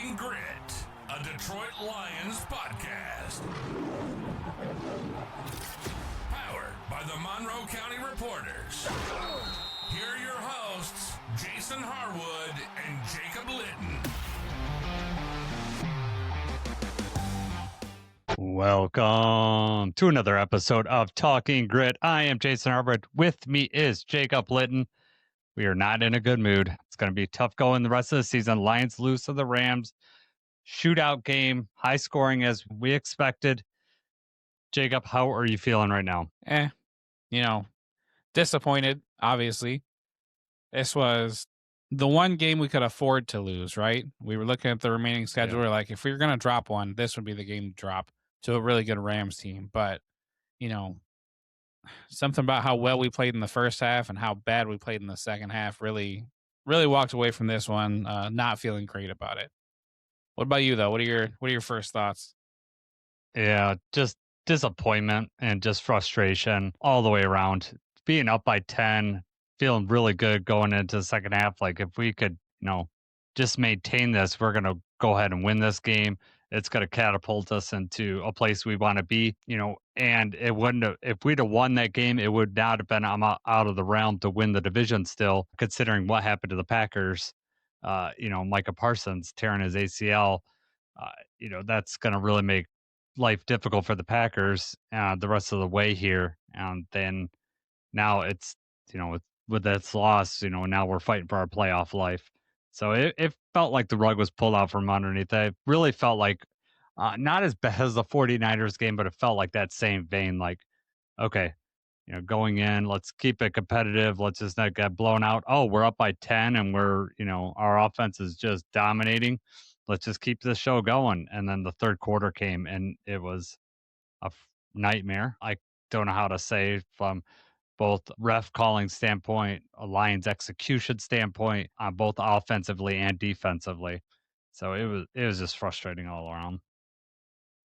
Talking Grit, a Detroit Lions podcast. Powered by the Monroe County Reporters. Here are your hosts, Jason Harwood and Jacob Litton. Welcome to another episode of Talking Grit. I am Jason Harwood. With me is Jacob Litton. We are not in a good mood. It's going to be tough going the rest of the season. Lions lose to the Rams. Shootout game, high scoring as we expected. Jacob, how are you feeling right now? Disappointed, obviously. This was the one game we could afford to lose, right? We were looking at the remaining schedule. We're like, if we were going to drop one, this would be the game to drop to a really good Rams team. But, something about how well we played in the first half and how bad we played in the second half really walked away from this one not feeling great about it. What about you, though? What are your first thoughts? Yeah, just disappointment and just frustration all the way around. Being up by 10, feeling really good going into the second half. Like if we could, just maintain this, we're going to go ahead and win this game. It's going to catapult us into a place we want to be, and it wouldn't have, if we'd have won that game, it would not have been out of the realm to win the division still, considering what happened to the Packers. Micah Parsons tearing his ACL, that's going to really make life difficult for the Packers the rest of the way here. And then now it's, with this loss, now we're fighting for our playoff life. So it felt like the rug was pulled out from underneath. It really felt like not as bad as the 49ers game, but it felt like that same vein. Like, okay, going in, let's keep it competitive. Let's just not get blown out. Oh, we're up by 10 and we're, our offense is just dominating. Let's just keep this show going. And then the third quarter came and it was a nightmare. I don't know how to say from both ref calling standpoint, a Lions execution standpoint, on both offensively and defensively. So it was just frustrating all around.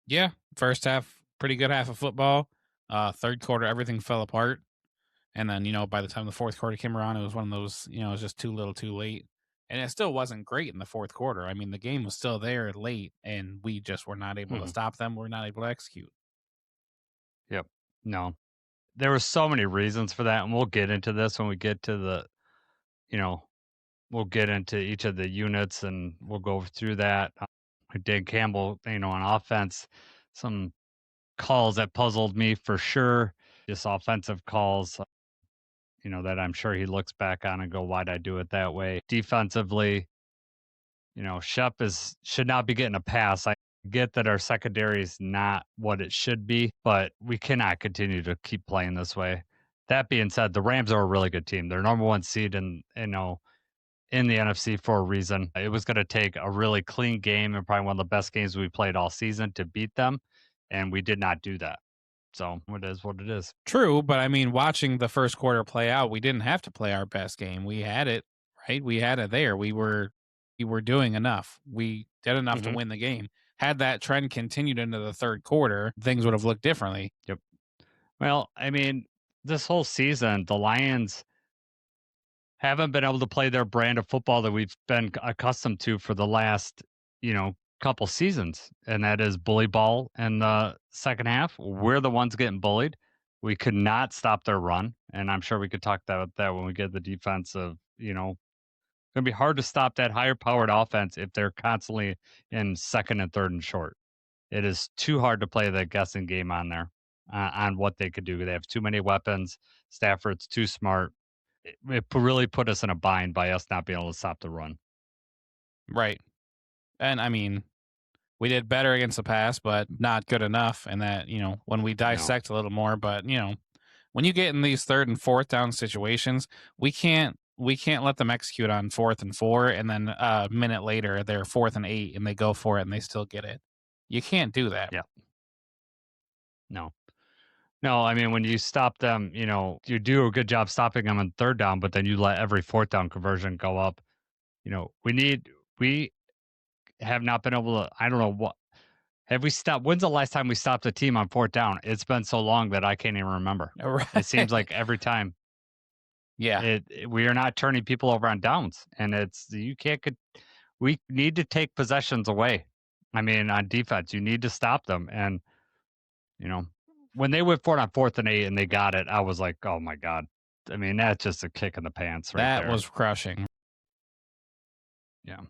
Yeah, first half, pretty good half of football. Third quarter, everything fell apart. And then, by the time the fourth quarter came around, it was one of those, it was just too little too late. And it still wasn't great in the fourth quarter. I mean, the game was still there late, and we just were not able to stop them. We're not able to execute. Yep. No. There were so many reasons for that, and we'll get into this when we get to the, we'll get into each of the units, and we'll go through that. Dan Campbell, on offense, some calls that puzzled me for sure. Just offensive calls, that I'm sure he looks back on and go, why'd I do it that way? Defensively, Shep should not be getting a pass. I get that our secondary is not what it should be, but we cannot continue to keep playing this way. That being said, the Rams are a really good team. They're number one seed in the NFC for a reason. It was going to take a really clean game and probably one of the best games we played all season to beat them, and we did not do that. So it is what it is. True, but I mean, watching the first quarter play out, we didn't have to play our best game. We had it, right? We had it there. We were doing enough. We did enough to win the game. Had that trend continued into the third quarter, things would have looked differently. Yep. Well, I mean, this whole season, the Lions haven't been able to play their brand of football that we've been accustomed to for the last, couple seasons, and that is bully ball in the second half. We're the ones getting bullied. We could not stop their run, and I'm sure we could talk about that when we get the defensive, it's going to be hard to stop that higher powered offense if they're constantly in second and third and short. It is too hard to play the guessing game on there on what they could do. They have too many weapons. Stafford's too smart. It really put us in a bind by us not being able to stop the run. Right. And I mean, we did better against the pass, but not good enough. And that, when we dissect a little more, but when you get in these third and fourth down situations, we can't let them execute on 4th and 4. And then a minute later, they're 4th and 8 and they go for it and they still get it. You can't do that. Yeah. No, I mean, when you stop them, you do a good job stopping them on third down, but then you let every fourth down conversion go up. We have not been able to, I don't know what, have we stopped? When's the last time we stopped a team on fourth down? It's been so long that I can't even remember. Right. It seems like every time. Yeah. We are not turning people over on downs, and we need to take possessions away. I mean, on defense, you need to stop them. And, you know, when they went for it on 4th and 8 and they got it, I was like, oh my God. I mean, that's just a kick in the pants right That there. was crushing. Yeah.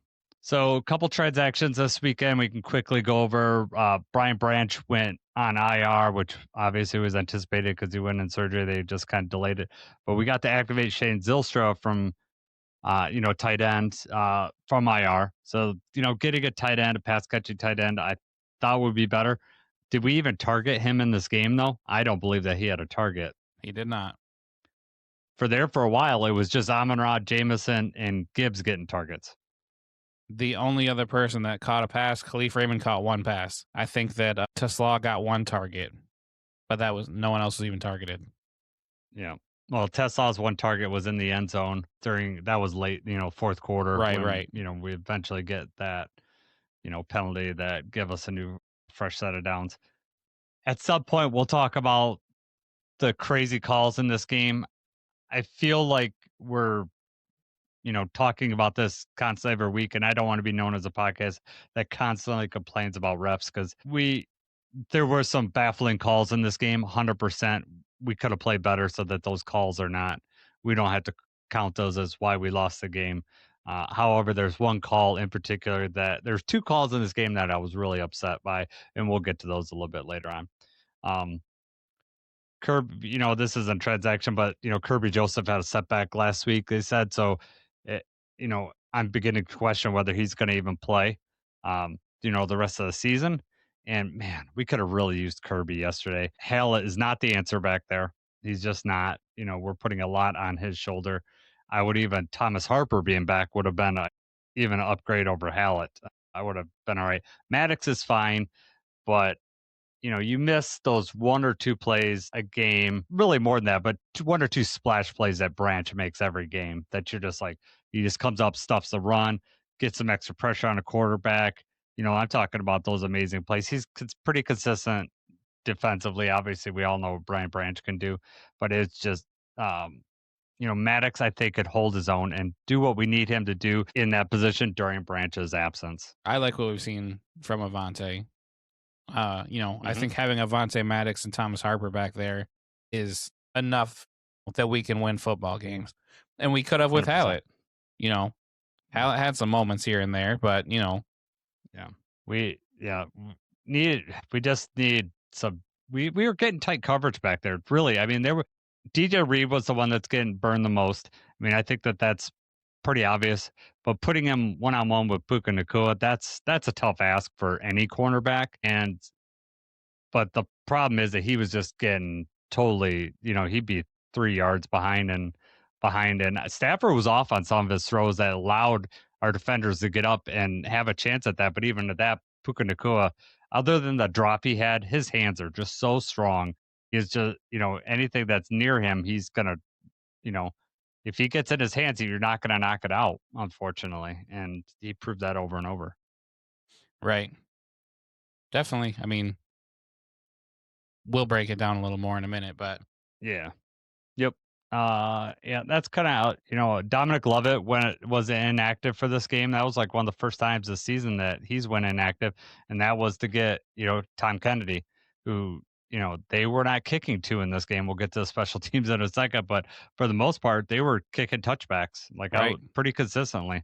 So a couple transactions this weekend we can quickly go over. Brian Branch went on IR, which obviously was anticipated because he went in surgery. They just kind of delayed it. But we got to activate Shane Zylstra from, tight end from IR. So, getting a tight end, a pass catching tight end, I thought would be better. Did we even target him in this game, though? I don't believe that he had a target. He did not. For a while, it was just Amon-Ra, Jameson, and Gibbs getting targets. The only other person that caught a pass, Khalif Raymond caught one pass. I think that Tesla got one target, but no one else was even targeted. Yeah. Well, Tesla's one target was in the end zone that was late, fourth quarter. Right. We eventually get that, penalty that give us a new fresh set of downs. At some point, we'll talk about the crazy calls in this game. I feel like we're, talking about this constantly every week, and I don't want to be known as a podcast that constantly complains about refs because there were some baffling calls in this game. 100%, we could have played better so that those calls we don't have to count those as why we lost the game. However, there's one call in particular there's two calls in this game that I was really upset by, and we'll get to those a little bit later on. This isn't transaction, but Kirby Joseph had a setback last week, they said. So, it, I'm beginning to question whether he's going to even play, the rest of the season. And man, we could have really used Kirby yesterday. Hallett is not the answer back there. He's just not. We're putting a lot on his shoulder. Thomas Harper being back would have been even an upgrade over Hallett. I would have been all right. Maddox is fine, but you miss those one or two plays a game, really more than that, but one or two splash plays that Branch makes every game that you're just like, he just comes up, stuffs the run, gets some extra pressure on a quarterback. I'm talking about those amazing plays. He's pretty consistent defensively. Obviously, we all know what Brian Branch can do, but it's just, Maddox, I think, could hold his own and do what we need him to do in that position during Branch's absence. I like what we've seen from Avante. I Mm-hmm. think having Avante Maddox and Thomas Harper back there is enough that we can win football games. And we could have with 100%. Hallett. Hallett had some moments here and there, but Yeah. We just need some we were getting tight coverage back there. Really. I mean, DJ Reed was the one that's getting burned the most. I mean, I think that's pretty obvious, but putting him one-on-one with Puka Nacua, that's a tough ask for any cornerback. But the problem is that he was just getting totally, he'd be 3 yards behind. And Stafford was off on some of his throws that allowed our defenders to get up and have a chance at that. But even at that, Puka Nacua, other than the drop he had, his hands are just so strong. He's just, anything that's near him, he's going to, if he gets in his hands, you're not going to knock it out, unfortunately. And he proved that over and over. Right. Definitely. I mean, we'll break it down a little more in a minute, but yeah. Yep. That's kind of how, Dominic Lovett, when it was inactive for this game, that was like one of the first times this season that he's went inactive. And that was to get, Tom Kennedy, who, they were not kicking two in this game. We'll get to the special teams in a second, but for the most part, they were kicking touchbacks pretty consistently,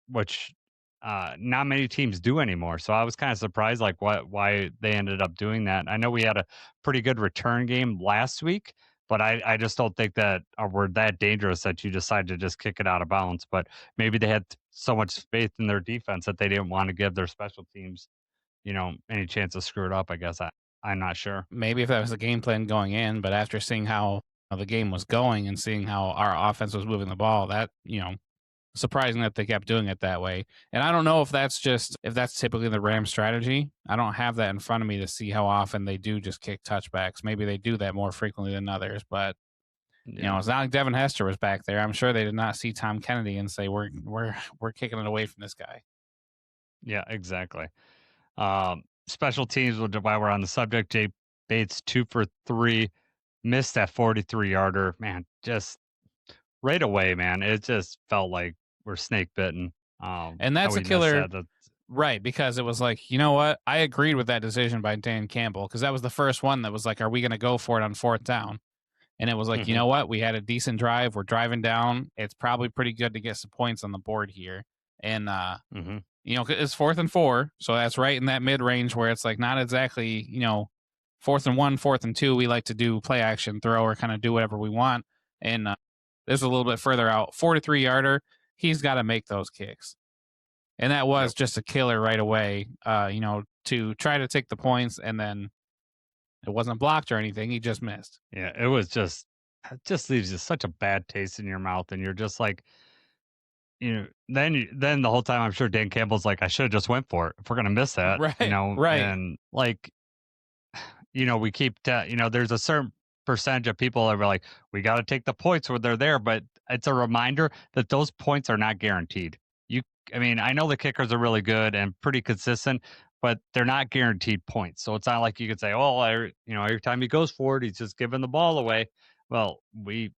which not many teams do anymore. So I was kind of surprised, why they ended up doing that. I know we had a pretty good return game last week, but I just don't think that we're that dangerous that you decide to just kick it out of bounds. But maybe they had so much faith in their defense that they didn't want to give their special teams, any chance to screw it up. I guess I'm not sure. Maybe if that was the game plan going in, but after seeing how the game was going and seeing how our offense was moving the ball, that, surprising that they kept doing it that way. And I don't know if that's typically the Rams strategy. I don't have that in front of me to see how often they do just kick touchbacks. Maybe they do that more frequently than others, but it's not like Devin Hester was back there. I'm sure they did not see Tom Kennedy and say, we're kicking it away from this guy. Yeah, exactly. Special teams, while we're on the subject, Jay Bates 2 for 3, missed that 43-yarder. Man, just right away, man. It just felt like we're snake bitten. And that's how a we missed killer, that. right? Because it was like, you know what? I agreed with that decision by Dan Campbell because that was the first one that was like, are we going to go for it on fourth down? And it was like, you know what? We had a decent drive. We're driving down. It's probably pretty good to get some points on the board here. And, you know, it's 4th and 4. So that's right in that mid range where it's like not exactly, you know, 4th and 1, 4th and 2. We like to do play action, throw, or kind of do whatever we want. And this is a little bit further out. 43 yarder. He's got to make those kicks. And that was just a killer right away, you know, to try to take the points, and then it wasn't blocked or anything. He just missed. Yeah, it just leaves you such a bad taste in your mouth, and you're just like, then the whole time I'm sure Dan Campbell's like, I should have just went for it if we're gonna miss that, Right, and like, we keep, there's a certain percentage of people that are like, we got to take the points when they're there, but it's a reminder that those points are not guaranteed. I know the kickers are really good and pretty consistent, but they're not guaranteed points. So it's not like you could say, oh, every time he goes forward, he's just giving the ball away. Well, we,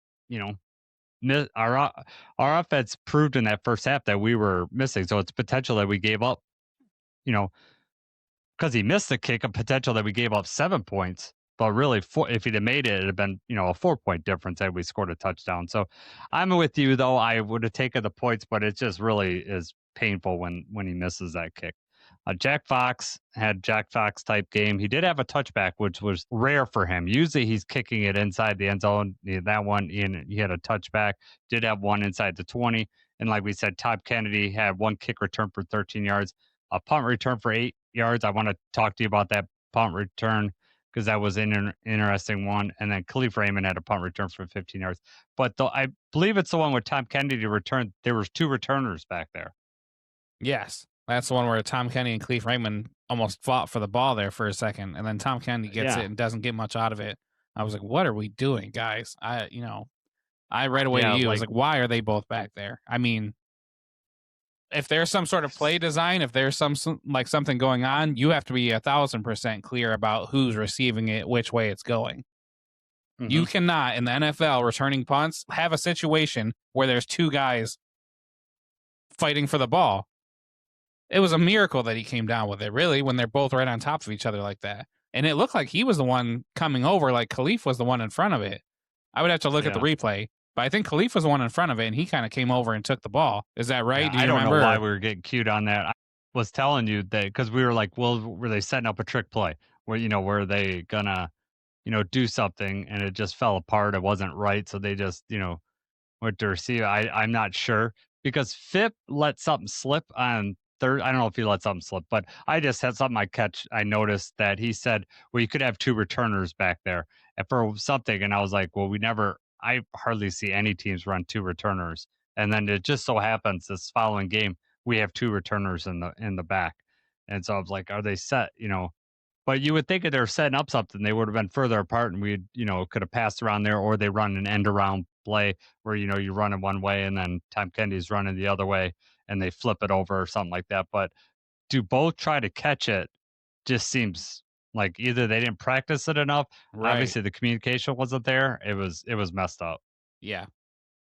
our offense proved in that first half that we were missing. So it's potential that we gave up, because he missed the kick, a potential that we gave up 7 points. But really, if he'd have made it, it'd have been, a 4-point difference had we scored a touchdown. So I'm with you, though. I would have taken the points, but it just really is painful when he misses that kick. Jack Fox had Jack Fox type game. He did have a touchback, which was rare for him. Usually he's kicking it inside the end zone. That one, he had a touchback. Did have one inside the 20. And like we said, Todd Kennedy had one kick return for 13 yards, a punt return for 8 yards. I want to talk to you about that punt return, because that was an interesting one. And then Khalif Raymond had a punt return for 15 yards. But I believe it's the one with Tom Kennedy returned. There was 2 returners back there. Yes. That's the one where Tom Kennedy and Khalif Raymond almost fought for the ball there for a second. And then Tom Kennedy gets it and doesn't get much out of it. I was like, what are we doing, guys? I read away to you. I was like, why are they both back there? I mean, if there's some sort of play design, if there's something going on, you have to be 1,000% clear about who's receiving it, which way it's going. Mm-hmm. You cannot, in the NFL, returning punts, have a situation where there's 2 guys fighting for the ball. It was a miracle that he came down with it, really, when they're both right on top of each other like that. And it looked like he was the one coming over, like Khalif was the one in front of it. I would have to look at the replay. But I think Khalif was the one in front of it, and he kind of came over and took the ball. Is that right? Yeah, I don't know why we were getting cued on that. I was telling you that because we were like, well, were they setting up a trick play? Were were they going to, do something, and it just fell apart. It wasn't right, so they just, went to receive. I'm not sure, because Phipp let something slip on third. I don't know if he let something slip, but I just had something I noticed that he said, well, you could have 2 returners back there and for something. And I was like, well, I hardly see any teams run 2 returners. And then it just so happens this following game, we have 2 returners in the back. And so I was like, are they set, but you would think if they're setting up something, they would have been further apart, and we'd, could have passed around there, or they run an end around play where, you run it one way and then Tom Kennedy's running the other way and they flip it over or something like that. But to both try to catch it just seems like either they didn't practice it enough. Right. Obviously the communication wasn't there. It was messed up. Yeah.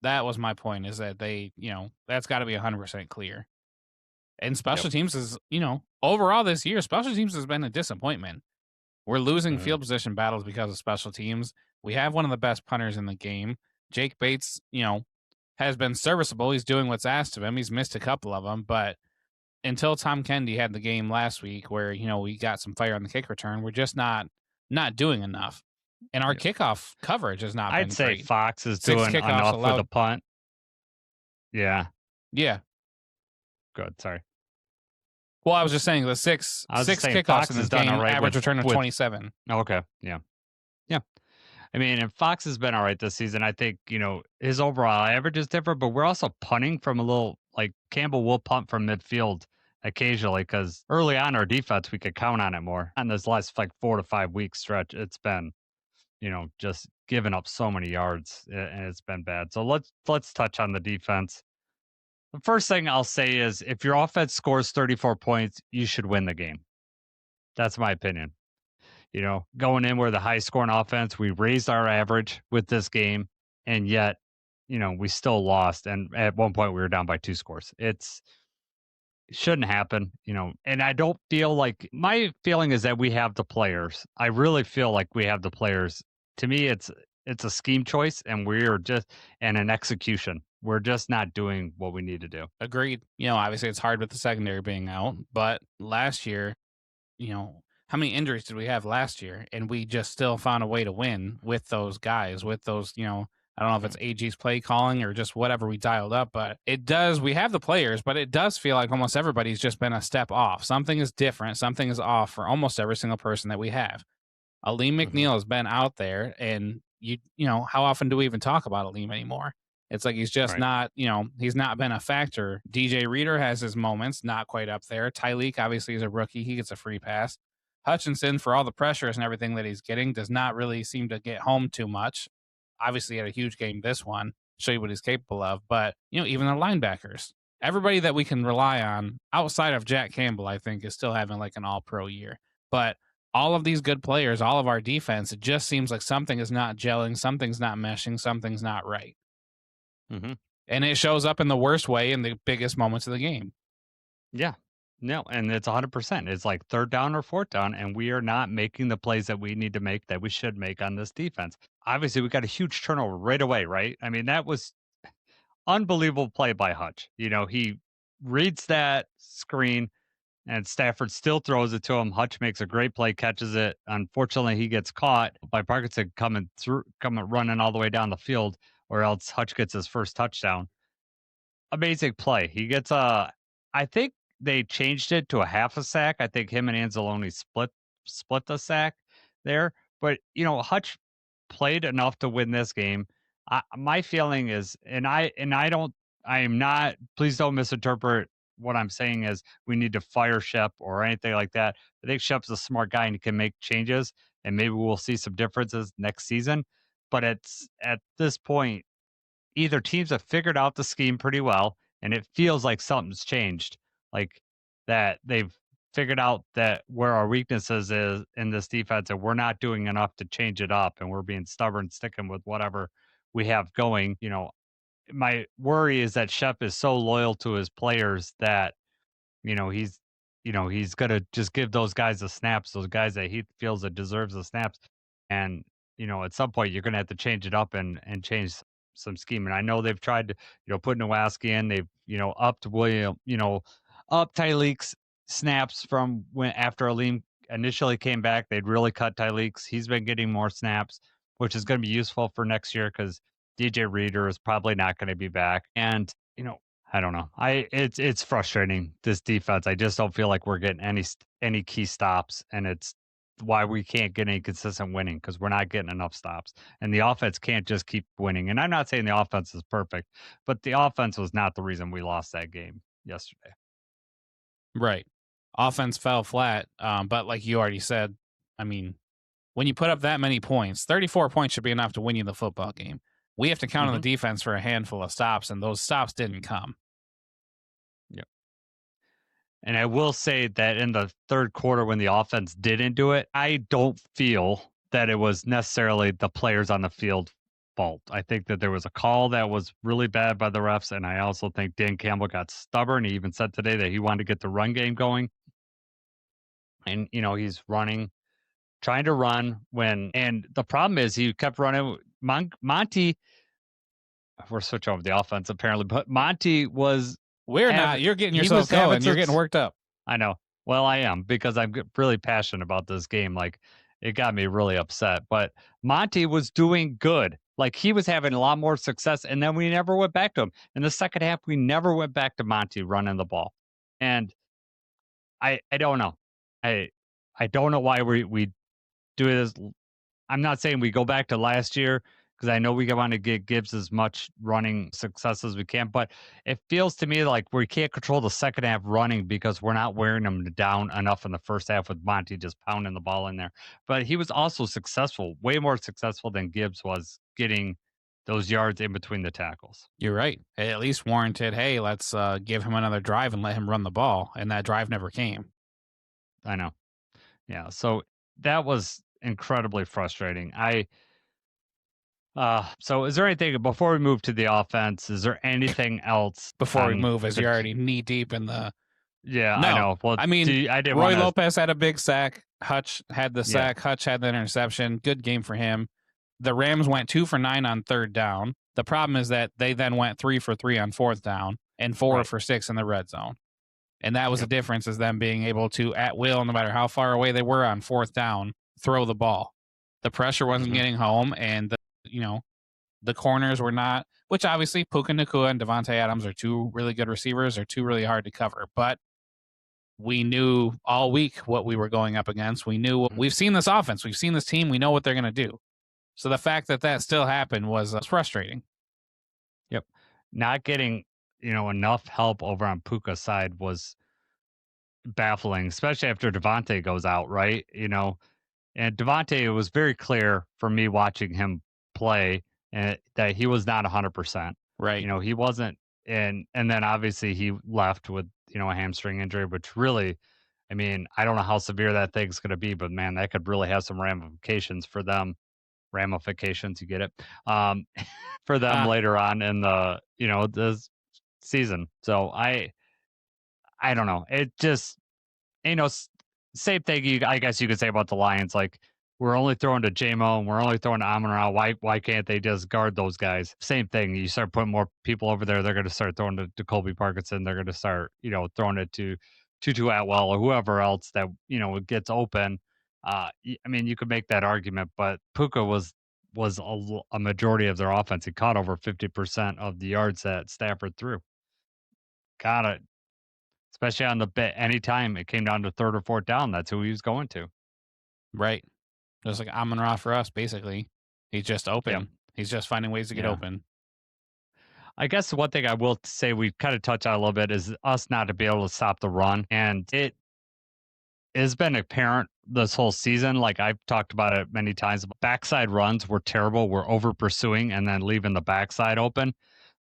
That was my point, is that they, that's got to be 100% clear. And special teams is, overall this year, special teams has been a disappointment. We're losing field position battles because of special teams. We have one of the best punters in the game. Jake Bates, has been serviceable. He's doing what's asked of him. He's missed a couple of them, but until Tom Kennedy had the game last week where, we got some fire on the kick return, we're just not doing enough. And our kickoff coverage has not been I'd say great. Fox is doing enough for the punt. Yeah. Yeah. Good. Sorry. Well, I was just saying the six kickoffs Fox in this game, average return of 27. Okay. Yeah. Yeah. I mean, and Fox has been all right this season. I think, his overall average is different, but we're also punting from a little, like Campbell will punt from midfield occasionally, because early on our defense, we could count on it more. And this last 4 to 5 week stretch, it's been, just giving up so many yards, and it's been bad. So let's touch on the defense. The first thing I'll say is if your offense scores 34 points, you should win the game. That's my opinion. Going in, we're the high scoring offense. We raised our average with this game, and yet, we still lost. And at one point we were down by 2 scores. It's, shouldn't happen, and I don't feel like my feeling is that we have the players. I really feel like we have the players. To me, it's a scheme choice and we're just and an execution. We're just not doing what we need to do. Agreed. Obviously it's hard with the secondary being out, but last year, how many injuries did we have last year? And we just still found a way to win with those guys, with those, I don't know if it's AG's play calling or just whatever we dialed up, but we have the players, but it does feel like almost everybody's just been a step off. Something is different. Something is off for almost every single person that we have. Aleem McNeil has been out there, and how often do we even talk about Aleem anymore? It's like he's just not, he's not been a factor. DJ Reader has his moments, not quite up there. Tyleek obviously is a rookie. He gets a free pass. Hutchinson, for all the pressures and everything that he's getting, does not really seem to get home too much. Obviously, he had a huge game this one, show you what he's capable of. But, even the linebackers, everybody that we can rely on outside of Jack Campbell, I think, is still having like an all-pro year. But all of these good players, all of our defense, it just seems like something is not gelling, something's not meshing, something's not right. Mm-hmm. And it shows up in the worst way in the biggest moments of the game. Yeah. No, and it's 100%. It's like third down or fourth down, and we are not making the plays that we need to make, that we should make on this defense. Obviously, we got a huge turnover right away, right? I mean, that was unbelievable play by Hutch. He reads that screen, and Stafford still throws it to him. Hutch makes a great play, catches it. Unfortunately, he gets caught by Parkinson coming running all the way down the field, or else Hutch gets his first touchdown. Amazing play. He gets I think they changed it to a half a sack. I think him and Anzalone split the sack there. But Hutch played enough to win this game. My feeling is, and I am not. Please don't misinterpret what I'm saying as we need to fire Shep or anything like that. I think Shep's a smart guy and he can make changes, and maybe we'll see some differences next season. But it's at this point, either teams have figured out the scheme pretty well, and it feels like something's changed, like that they've figured out that where our weaknesses is in this defense, and we're not doing enough to change it up, and we're being stubborn, sticking with whatever we have going. My worry is that Shep is so loyal to his players that he's he's gonna just give those guys the snaps, those guys that he feels that deserves the snaps, and at some point you're gonna have to change it up and change some scheme. And I know they've tried to put Nowaski in. They've upped William, up Tyleek's snaps from when after Aleem initially came back. They'd really cut Tyleek's. He's been getting more snaps, which is going to be useful for next year because DJ Reader is probably not going to be back. And I don't know. It's frustrating, this defense. I just don't feel like we're getting any key stops, and it's why we can't get any consistent winning, because we're not getting enough stops. And the offense can't just keep winning. And I'm not saying the offense is perfect, but the offense was not the reason we lost that game yesterday. Right. Offense fell flat. But like you already said, I mean, when you put up that many points, 34 points should be enough to win you the football game. We have to count on the defense for a handful of stops, and those stops didn't come. Yep. And I will say that in the third quarter, when the offense didn't do it, I don't feel that it was necessarily the players on the field fault. I think that there was a call that was really bad by the refs, and I also think Dan Campbell got stubborn. He even said today that he wanted to get the run game going. And, he's trying to run and the problem is he kept running. Monty, we're switching over the offense apparently, but Monty was. You're getting yourself going. You're getting worked up. I know. Well, I am, because I'm really passionate about this game. Like, it got me really upset. But Monty was doing good. Like, he was having a lot more success, and then we never went back to him. In the second half, we never went back to Monty running the ball. And I don't know. I don't know why we do this. I'm not saying we go back to last year, because I know we want to get Gibbs as much running success as we can, but it feels to me like we can't control the second half running because we're not wearing them down enough in the first half with Monty just pounding the ball in there. But he was also successful, way more successful than Gibbs was, getting those yards in between the tackles. You're right. It at least warranted, hey, let's give him another drive and let him run the ball, and that drive never came. I know. Yeah, so that was incredibly frustrating. So is there anything, before we move to the offense, is there anything else? Before we move, as you're already knee deep in the Yeah, I No, know. Well, I mean, I didn't Roy want to. Lopez had a big sack. Hutch had the sack. Hutch had the interception. Good game for him. The Rams went 2 for 9 on third down. The problem is that they then went 3 for 3 on fourth down and 4 for 6 in the red zone. And that was the difference, is them being able to, at will, no matter how far away they were on fourth down, throw the ball. The pressure wasn't getting home, and the corners were not, which obviously Puka Nacua and Devontae Adams are two really good receivers, are two really hard to cover. But we knew all week what we were going up against. We knew we've seen this offense, we've seen this team, we know what they're going to do. So the fact that still happened was frustrating. Yep. Not getting, enough help over on Puka's side was baffling, especially after Devontae goes out, right? And Devontae, it was very clear for me watching him play that he was not 100%. Right. He wasn't, and then obviously he left with, a hamstring injury, which really, I mean, I don't know how severe that thing's going to be, but man, that could really have some ramifications for them. Ramifications, you get it? For them later on in the, this season. So I don't know. It just, same thing. I guess you could say about the Lions. Like, we're only throwing to JMO and we're only throwing to Amon-Ra. Why can't they just guard those guys? Same thing. You start putting more people over there, they're going to start throwing to Colby Parkinson. They're going to start, throwing it to Tutu Atwell or whoever else that gets open. I mean, you could make that argument, but Puka was a majority of their offense. He caught over 50% of the yards that Stafford threw. Got it. Especially on the bit, anytime it came down to third or fourth down, that's who he was going to. Right. Just like Amon-Ra for us, basically. He's just open. Yep. He's just finding ways to get open. I guess the one thing I will say we kind of touch on a little bit is us not to be able to stop the run. And it has been apparent this whole season. Like I've talked about it many times. Backside runs were terrible. We're over pursuing and then leaving the backside open.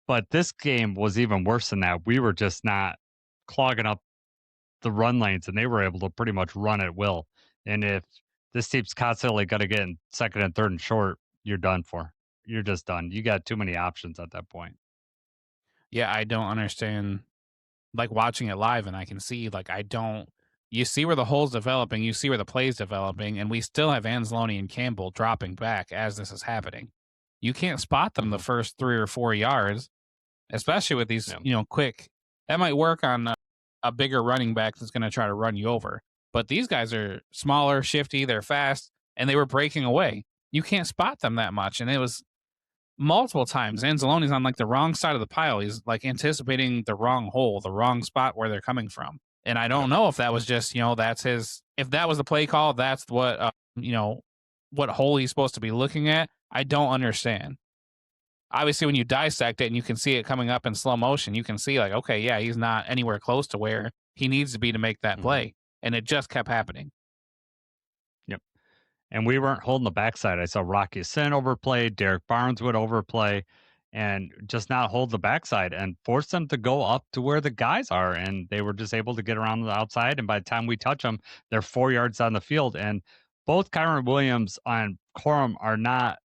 But this game was even worse than that. We were just not clogging up the run lanes, and they were able to pretty much run at will. And if this team's constantly going to get in second and third and short, you're done for. You're just done. You got too many options at that point. Yeah, I don't understand. Like watching it live, and I can see, you see where the hole's developing, you see where the play's developing, and we still have Anzalone and Campbell dropping back as this is happening. You can't spot them the first 3 or 4 yards, especially with these, quick. That might work on a bigger running back that's going to try to run you over. But these guys are smaller, shifty, they're fast, and they were breaking away. You can't spot them that much. And it was multiple times. Anzalone's on the wrong side of the pile. He's anticipating the wrong hole, the wrong spot where they're coming from. And I don't know if that was just, that's his, if that was the play call, that's what, what hole he's supposed to be looking at. I don't understand. Obviously, when you dissect it and you can see it coming up in slow motion, you can see okay, yeah, he's not anywhere close to where he needs to be to make that play. And it just kept happening. Yep. And we weren't holding the backside. I saw Rocky Sin overplay, Derek Barnes would overplay, and just not hold the backside and force them to go up to where the guys are. And they were just able to get around the outside. And by the time we touch them, they're 4 yards on the field. And both Kyron Williams and Corum are not,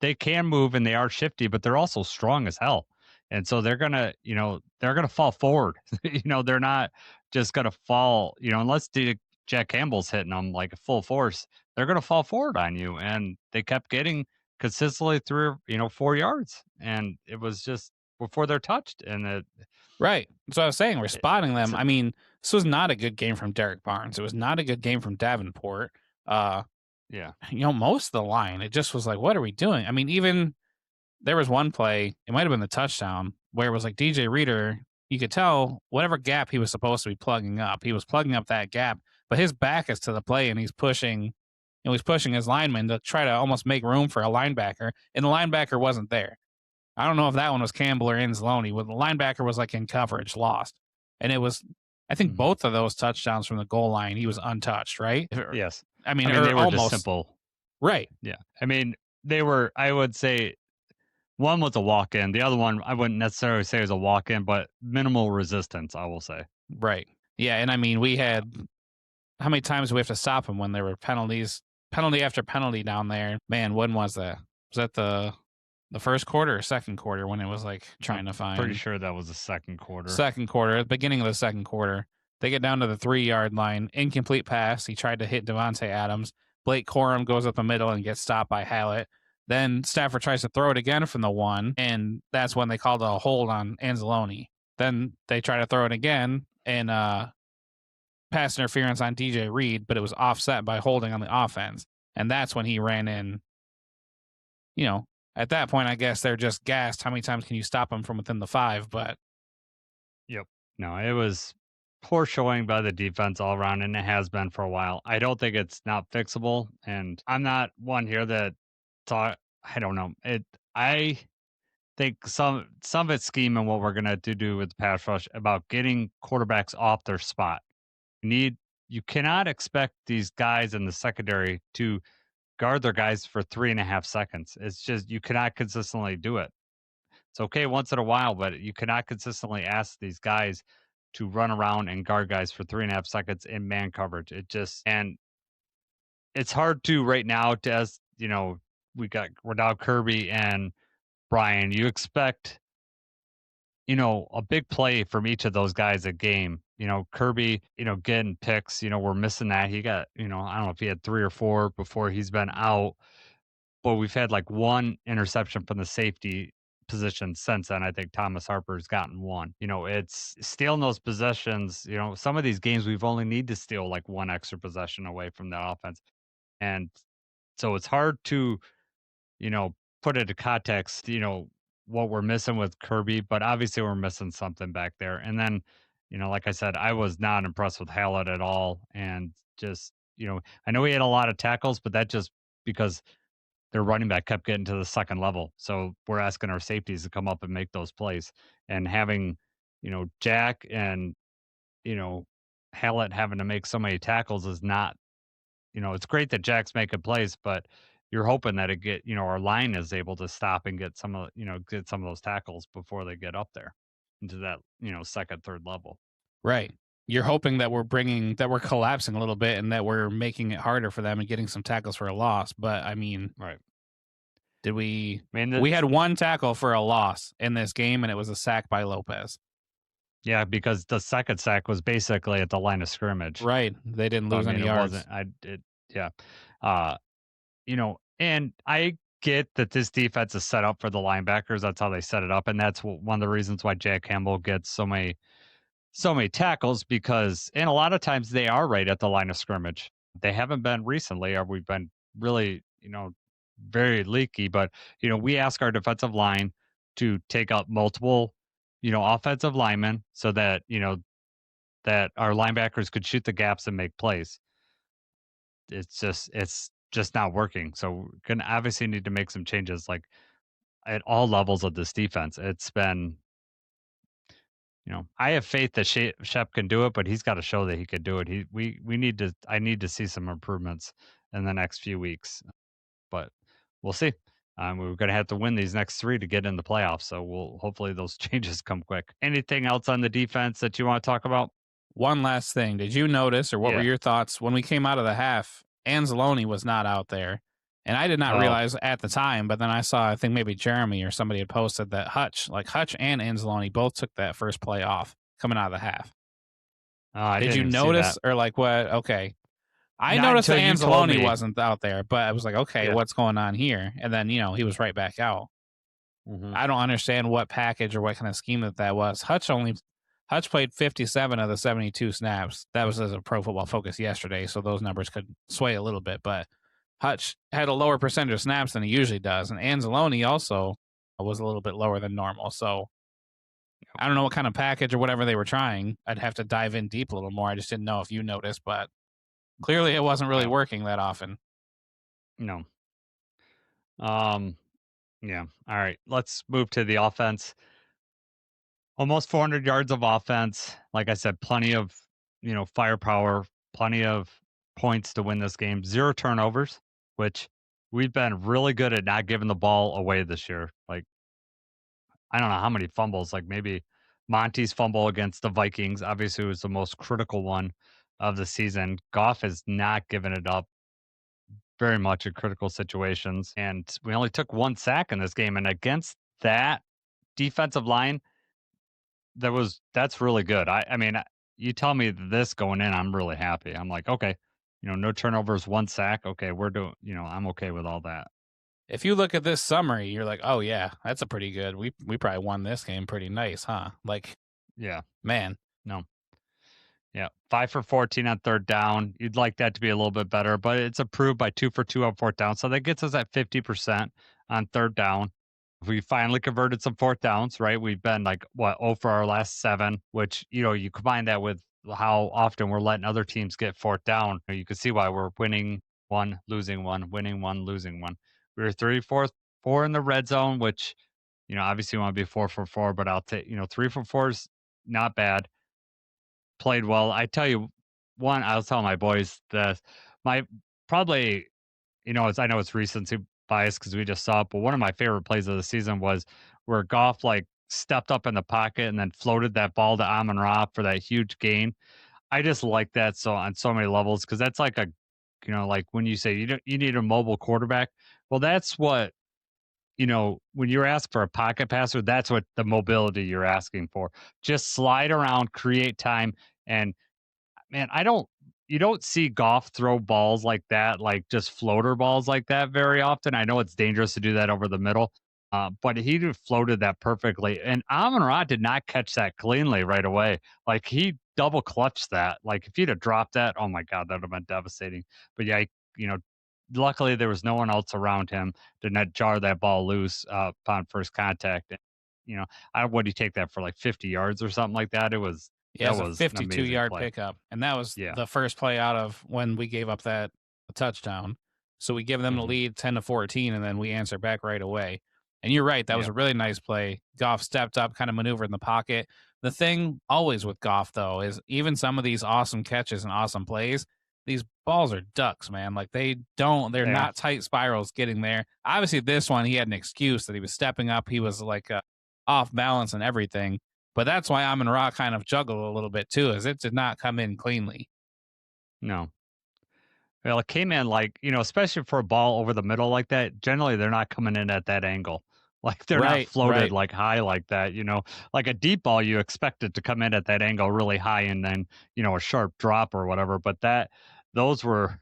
they can move and they are shifty, but they're also strong as hell. And so they're going to fall forward. They're not just going to fall, unless Jack Campbell's hitting them like full force, they're going to fall forward on you. And they kept getting consistently through, 4 yards. And it was just before they're touched. And right. So I was saying, we're spotting them. I mean, this was not a good game from Derek Barnes. It was not a good game from Davenport. Yeah. Most of the line, it just was what are we doing? I mean, even there was one play, it might have been the touchdown, where it was DJ Reader, you could tell whatever gap he was supposed to be plugging up, he was plugging up that gap, but his back is to the play and he's pushing his lineman to try to almost make room for a linebacker, and the linebacker wasn't there. I don't know if that one was Campbell or Anzalone, but the linebacker was in coverage, lost. And it was, I think both of those touchdowns from the goal line, he was untouched, right? Yes. I mean, they were almost just simple. Right. Yeah. I mean, they were, I would say, one was a walk-in. The other one, I wouldn't necessarily say was a walk-in, but minimal resistance, I will say. Right. Yeah, and I mean, we had, how many times do we have to stop them when there were penalty after penalty down there? Man, when was that? Was that the first quarter or second quarter when it was like trying to find. Pretty sure that was the second quarter. Second quarter, at the beginning of the second quarter. They get down to the 3-yard line. Incomplete pass. He tried to hit Devontae Adams. Blake Corum goes up the middle and gets stopped by Hallett. Then Stafford tries to throw it again from the 1, and that's when they called a hold on Anzalone. Then they try to throw it again, and pass interference on DJ Reed, but it was offset by holding on the offense. And that's when he ran in. You know, at that point, I guess they're just gassed. How many times can you stop him from within the 5? But yep. No, it was poor showing by the defense all around, and it has been for a while. I don't think it's not fixable, and I'm not one here that thought, I don't know. I think some of it's scheme and what we're gonna do with the pass rush about getting quarterbacks off their spot. You cannot expect these guys in the secondary to guard their guys for 3.5 seconds. It's just you cannot consistently do it. It's okay once in a while, but you cannot consistently ask these guys to run around and guard guys for 3.5 seconds in man coverage. And it's hard to right now to, as you know, we're now Kirby and Brian. You expect, a big play from each of those guys a game. Kirby, getting picks, we're missing that. He got, I don't know if he had 3 or 4 before he's been out, but we've had like 1 interception from the safety position since then. I think Thomas Harper's gotten 1. It's stealing those possessions. Some of these games we've only need to steal like 1 extra possession away from the offense. And so it's hard to, put it to context, what we're missing with Kirby, but obviously we're missing something back there. And then, like I said, I was not impressed with Hallett at all. And just, I know he had a lot of tackles, but that just because their running back kept getting to the second level. So we're asking our safeties to come up and make those plays. And having, Jack and, Hallett having to make so many tackles is not, it's great that Jack's making plays, but you're hoping that our line is able to stop and get some of those tackles before they get up there into that, second, third level. Right. You're hoping that we're collapsing a little bit and that we're making it harder for them and getting some tackles for a loss. But I mean, right. We had 1 tackle for a loss in this game, and it was a sack by Lopez. Yeah, because the second sack was basically at the line of scrimmage. Right. They didn't lose any yards. And I get that this defense is set up for the linebackers. That's how they set it up. And that's one of the reasons why Jack Campbell gets so many tackles, and a lot of times they are right at the line of scrimmage. They haven't been recently, or we've been really, very leaky, but we ask our defensive line to take up multiple, offensive linemen so that, that our linebackers could shoot the gaps and make plays. It's just not working. So we're gonna obviously need to make some changes, like at all levels of this defense. It's been, I have faith that Shep can do it, but he's got to show that he can do it. I need to see some improvements in the next few weeks, but we'll see. We're going to have to win these next 3 to get in the playoffs. So hopefully those changes come quick. Anything else on the defense that you want to talk about? One last thing. Did you notice, or what were your thoughts when we came out of the half? Anzalone was not out there. And I did not realize at the time, but then I saw, I think maybe Jeremy or somebody had posted that Hutch and Anzalone both took that first play off coming out of the half. Did you notice, or like what? Okay. I noticed that Anzalone wasn't out there, but I was like, okay, what's going on here? And then, he was right back out. Mm-hmm. I don't understand what package or what kind of scheme that was. Hutch played 57 of the 72 snaps. That was as a Pro Football Focus yesterday, so those numbers could sway a little bit, but Hutch had a lower percentage of snaps than he usually does, and Anzalone also was a little bit lower than normal. So I don't know what kind of package or whatever they were trying. I'd have to dive in deep a little more. I just didn't know if you noticed, but clearly it wasn't really working that often. No. Yeah. All right. Let's move to the offense. Almost 400 yards of offense. Like I said, plenty of, firepower, plenty of points to win this game. 0 turnovers, which we've been really good at not giving the ball away this year. Like, I don't know how many fumbles, like maybe Monty's fumble against the Vikings, obviously was the most critical one of the season. Goff has not given it up very much in critical situations. And we only took 1 sack in this game. And against that defensive line, that's really good. I mean, you tell me this going in, I'm really happy. I'm like, okay, no turnovers, 1 sack. Okay, we're doing, I'm okay with all that. If you look at this summary, you're like, oh yeah, that's a pretty good. We probably won this game pretty nice, huh? Like, Yeah. man. No. Yeah. 5 for 14 on 3rd down. You'd like that to be a little bit better, but it's approved by 2 for 2 on 4th down. So that gets us at 50% on 3rd down. We finally converted some 4th downs, right? We've been like, 0 for our last 7, which, you combine that with how often we're letting other teams get 4th down. You can see why we're winning 1, losing 1, winning 1, losing 1. We were 4 in the red zone, which, obviously you want to be 4 for 4, but I'll take, 3 for 4 is not bad. Played well. I tell you, I was telling my boys that my probably, I know it's recency bias because we just saw it, but one of my favorite plays of the season was where Goff like stepped up in the pocket and then floated that ball to Amon-Ra for that huge gain. I just like that so on so many levels because that's like like when you say you need a mobile quarterback. Well, that's what when you're asking for a pocket passer, that's what the mobility you're asking for. Just slide around, create time, and man, you don't see Goff throw balls like that, like just floater balls like that very often. I know it's dangerous to do that over the middle, but he just floated that perfectly. And Amon-Ra did not catch that cleanly right away. Like he double clutched that. Like if he'd have dropped that, oh my God, that would have been devastating. But yeah, you know, luckily there was no one else around him to not jar that ball loose upon first contact. And, what do you take that for like 50 yards or something like that? Yeah, it That was a was an amazing 52-yard play. pickup, and that was Yeah. the first play out of when we gave up that touchdown. So we give them the Mhm. lead 10-14, and then we answer back right away. And you're right, that was Yeah. a really nice play. Goff stepped up, kind of maneuvered in the pocket. The thing always with Goff, though, is even some of these awesome catches and awesome plays, these balls are ducks, man. Like they're Yeah. not tight spirals getting there. Obviously, this one, he had an excuse that he was stepping up. He was like off balance and everything. But that's why Amon-Ra kind of juggled a little bit too, is it did not come in cleanly. No. Well, it came in like, especially for a ball over the middle like that, generally they're not coming in at that angle. Like they're not Right, floated right. like high like that, Like a deep ball, you expect it to come in at that angle really high and then, a sharp drop or whatever. But those were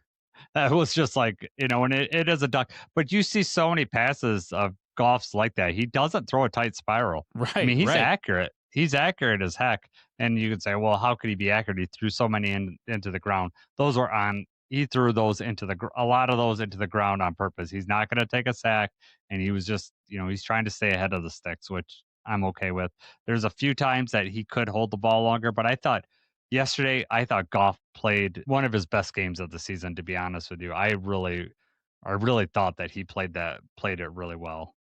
that was just like, and it is a duck. But you see so many passes of Goff's like that. He doesn't throw a tight spiral. I Right, mean, he's right. accurate. He's accurate as heck. And you could say, well, how could he be accurate? He threw so many into the ground. Those were on. He threw those a lot of those into the ground on purpose. He's not going to take a sack, and he was just, he's trying to stay ahead of the sticks, which I'm okay with. There's a few times that he could hold the ball longer, but yesterday, I thought Goff played one of his best games of the season, to be honest with you. I really thought that he played it really well.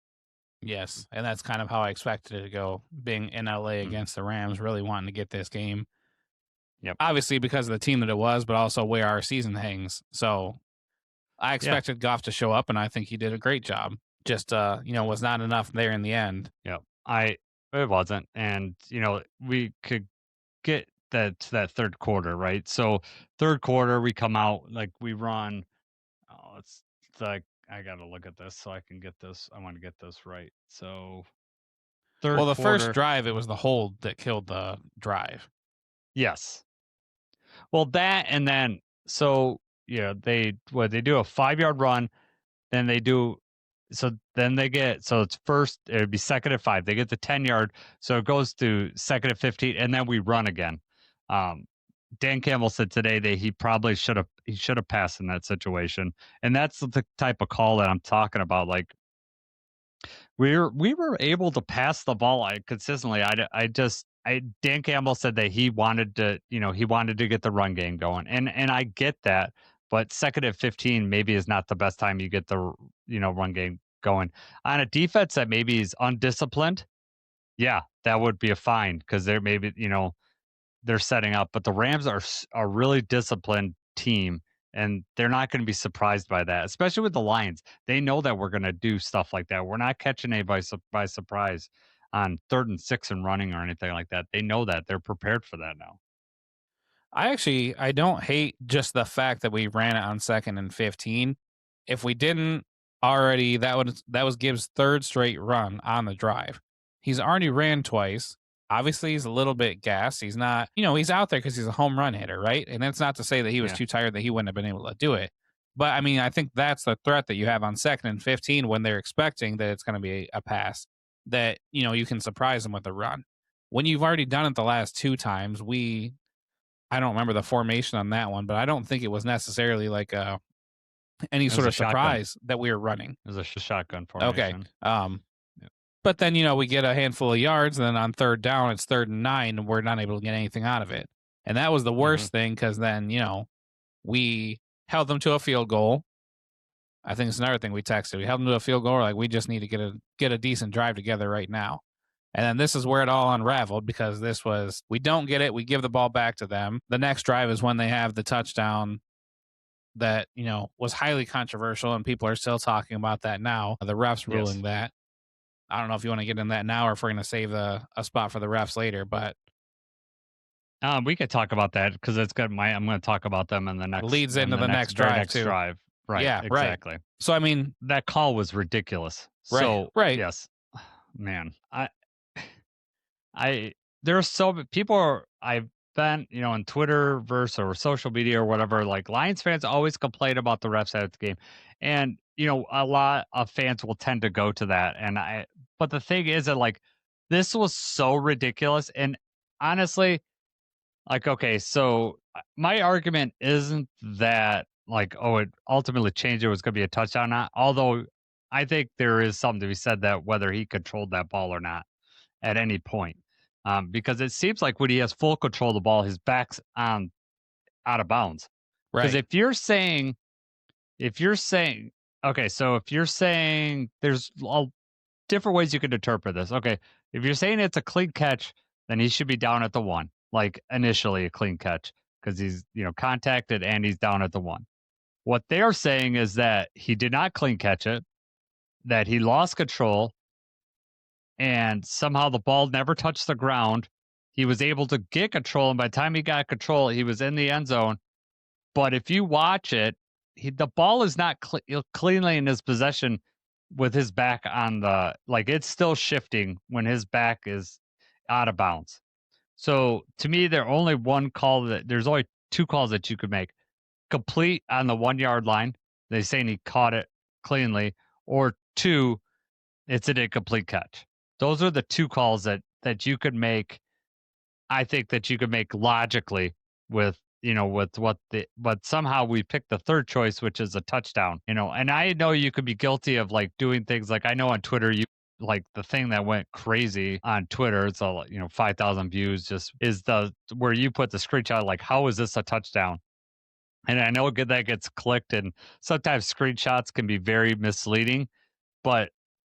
Yes, and that's kind of how I expected it to go, being in LA Mm. against the Rams, really wanting to get this game. Yep. Obviously because of the team that it was, but also where our season hangs. So I Yeah. expected Goff to show up, and I think he did a great job. Just was not enough there in the end. Yep. It wasn't. And, we could get that to that third quarter, right? So third quarter, we come out like we run. Oh, it's like I gotta look at this so I can get this. I want to get this right. So Well, third the first quarter, drive, it was the hold that killed the drive. yes. Well, that and then so yeah, they do a 5-yard run, then they do then they get it's first it would be second and 5. They get the 10-yard, so it goes to second and 15, and then we run again. Dan Campbell said today that he should have passed in that situation, and that's the type of call that I'm talking about. Like we were able to pass the ball consistently. Dan Campbell said that he wanted to get the run game going, and I get that, but second and 15 maybe is not the best time you get the run game going on a defense that maybe is undisciplined. Yeah, that would be a fine because they're maybe they're setting up, but the Rams are a really disciplined team, and they're not going to be surprised by that, especially with the Lions. They know that we're going to do stuff like that. We're not catching anybody by surprise on 3rd and 6 and running or anything like that. They know that. They're prepared for that now. I don't hate just the fact that we ran it on 2nd and 15. if we didn't already, that was Gibbs' third straight run on the drive. He's already ran twice. Obviously, he's a little bit gassed. He's not, he's out there because he's a home run hitter, right? And that's not to say that he was too tired that he wouldn't have been able to do it. But, I mean, I think that's the threat that you have on 2nd and 15 when they're expecting that it's going to be a pass, that, you can surprise them with a run. When you've already done it the last 2 times, I don't remember the formation on that one, but I don't think it was necessarily like any sort of surprise that we were running. It was a shotgun formation. Okay. But then, we get a handful of yards, and then on 3rd down, it's 3rd and 9, and we're not able to get anything out of it. And that was the worst thing because then, we held them to a field goal. I think it's another thing we texted. We held them to a field goal. We're like, we just need to get a decent drive together right now. And then this is where it all unraveled because we don't get it. We give the ball back to them. The next drive is when they have the touchdown that, was highly controversial, and people are still talking about that now. The refs ruling that. I don't know if you want to get in that now or if we're going to save a spot for the refs later, but we could talk about that because it's good. I'm going to talk about them in the next. Leads into the next drive too. Drive. Right. Yeah. Exactly. Right. So I mean, that call was ridiculous. Right. So right. Yes, man. There's so many people I've been, on Twitterverse or social media or whatever. Like Lions fans always complain about the refs at the game, and a lot of fans will tend to go to that. But the thing is that like this was so ridiculous, and honestly, like okay, so my argument isn't that like it ultimately changed it was going to be a touchdown or not. Although I think there is something to be said that whether he controlled that ball or not at any point. Because it seems like when he has full control of the ball, his back's out of bounds. Because right. if you're saying, okay, so if you're saying there's all different ways you could interpret this. Okay, if you're saying it's a clean catch, then he should be down at the 1, like initially a clean catch because he's contacted and he's down at the 1. What they're saying is that he did not clean catch it, that he lost control, and somehow the ball never touched the ground. He was able to get control, and by the time he got control, he was in the end zone. But if you watch it, the ball is not cleanly in his possession with his back on it's still shifting when his back is out of bounds. So to me, there's only 2 calls that you could make. Complete on the 1 yard line. They're saying he caught it cleanly, or 2, it's an incomplete catch. Those are the 2 calls that you could make. I think that you could make logically with but somehow we picked the 3rd choice, which is a touchdown, and I know you could be guilty of like doing things like I know on Twitter, like the thing that went crazy on Twitter, it's all 5,000 views, just is where you put the screenshot, like, how is this a touchdown? And I know that gets clicked, and sometimes screenshots can be very misleading, but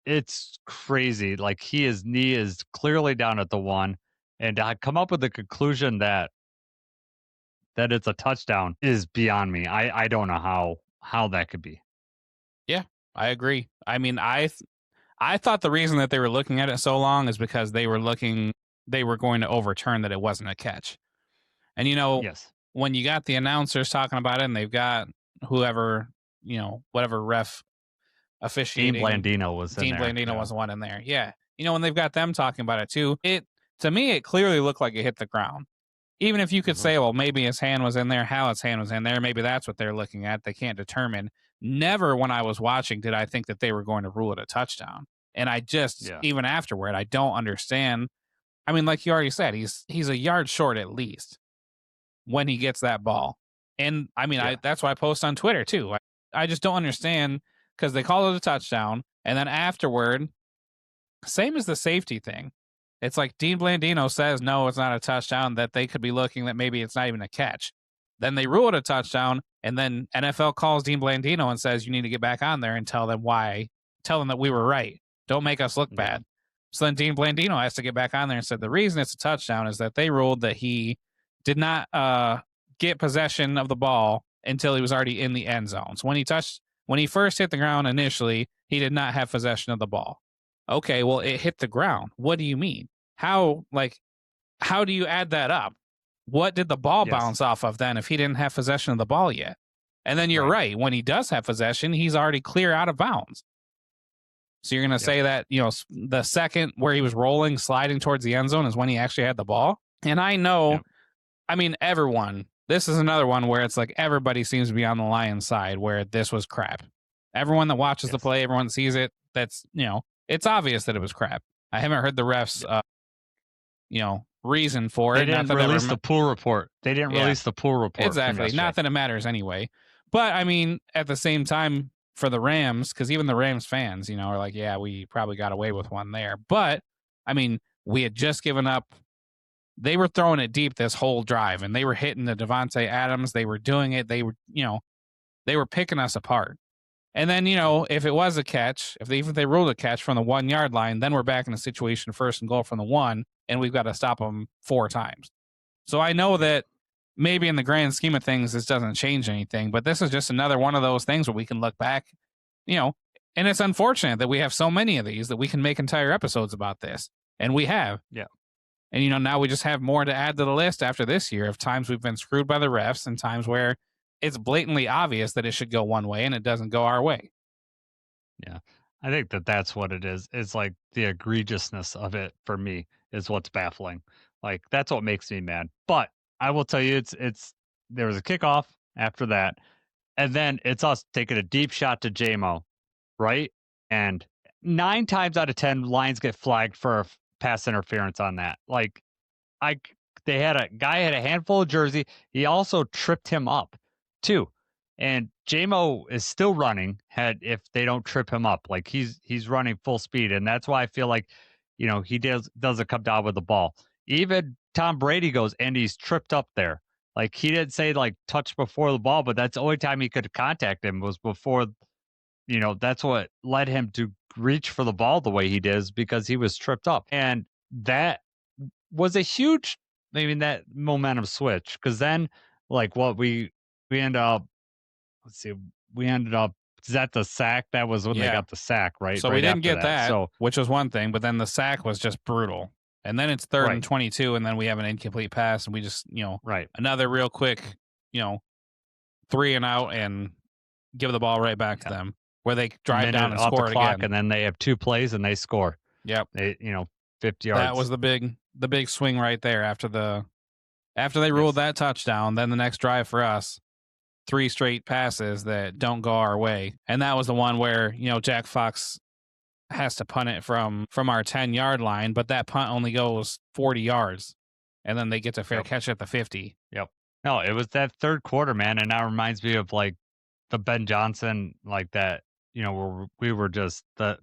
it's crazy. Like his knee is clearly down at the 1, and I come up with the conclusion that it's a touchdown is beyond me. I don't know how that could be. Yeah, I agree. I mean, I thought the reason that they were looking at it so long is because they were going to overturn that it wasn't a catch. And yes. When you got the announcers talking about it, and they've got whoever, whatever ref officiating. Dean Blandino was in there. Dean Blandino was the one in there. Yeah. When they've got them talking about it too, to me, it clearly looked like it hit the ground. Even if you could say, well, maybe his hand was in there, how his hand was in there, maybe that's what they're looking at. They can't determine. Never when I was watching did I think that they were going to rule it a touchdown. And I just, even afterward, I don't understand. I mean, like you already said, he's a yard short at least when he gets that ball. And I mean, that's why I post on Twitter too. I just don't understand because they call it a touchdown. And then afterward, same as the safety thing. It's like Dean Blandino says, no, it's not a touchdown, that they could be looking that maybe it's not even a catch. Then they rule it a touchdown, and then NFL calls Dean Blandino and says, you need to get back on there and tell them why. Tell them that we were right. Don't make us look bad. So then Dean Blandino has to get back on there and said the reason it's a touchdown is that they ruled that he did not get possession of the ball until he was already in the end zone. So when he first hit the ground initially, he did not have possession of the ball. Okay, well, it hit the ground. What do you mean? How do you add that up? What did the ball bounce off of then if he didn't have possession of the ball yet? And then you're right. When he does have possession, he's already clear out of bounds. So you're going to say that, the second where he was rolling, sliding towards the end zone is when he actually had the ball. And I know, everyone, this is another one where it's like everybody seems to be on the Lions side where this was crap. Everyone that watches the play, everyone sees it. That's, it's obvious that it was crap. I haven't heard the refs, reason for it. They didn't release the pool report. They didn't release the pool report. Exactly. Not that it matters anyway. But, at the same time, for the Rams, because even the Rams fans, are like, yeah, we probably got away with one there. But, we had just given up. They were throwing it deep this whole drive, and they were hitting the Devontae Adams. They were doing it. They were, they were picking us apart. And then, if it was a catch, if they ruled a catch from the 1 yard line, then we're back in a situation 1st and goal from the 1, and we've got to stop them 4 times. So I know that maybe in the grand scheme of things, this doesn't change anything, but this is just another one of those things where we can look back, and it's unfortunate that we have so many of these that we can make entire episodes about this. And we have. Yeah. And, now we just have more to add to the list after this year of times we've been screwed by the refs and times where it's blatantly obvious that it should go one way and it doesn't go our way. Yeah. I think that's what it is. It's like the egregiousness of it for me is what's baffling. Like, that's what makes me mad. But I will tell you, there was a kickoff after that. And then it's us taking a deep shot to JMO, right? And 9 times out of 10, Lions get flagged for pass interference on that. Like, they had a guy had a handful of jersey. He also tripped him up too. And JMO is still running if they don't trip him up. Like, he's running full speed. And that's why I feel like, he doesn't come down with the ball. Even Tom Brady goes, and he's tripped up there. Like, he didn't say, like, touch before the ball, but that's the only time he could contact him was before, that's what led him to reach for the ball the way he did, because he was tripped up. And that was a huge, that momentum switch. Because then, like, what we ended up, we ended up, is that the sack? That was when they got the sack, right? So right we didn't get that, so, which was one thing, but then the sack was just brutal. And then it's 3rd and 22, and then we have an incomplete pass, and we just, another real quick, 3 and out, and give the ball right back to them, where they drive down and score it again. And then they have 2 plays, and they score. Yep. They, 50 yards. That was the big swing right there after they ruled that touchdown. Then the next drive for us, 3 straight passes that don't go our way. And that was the one where, Jack Fox has to punt it from our 10-yard line, but that punt only goes 40 yards. And then they get to fair catch at the 50. Yep. No, it was that 3rd quarter, man. And that reminds me of, like, the Ben Johnson, like that, where we were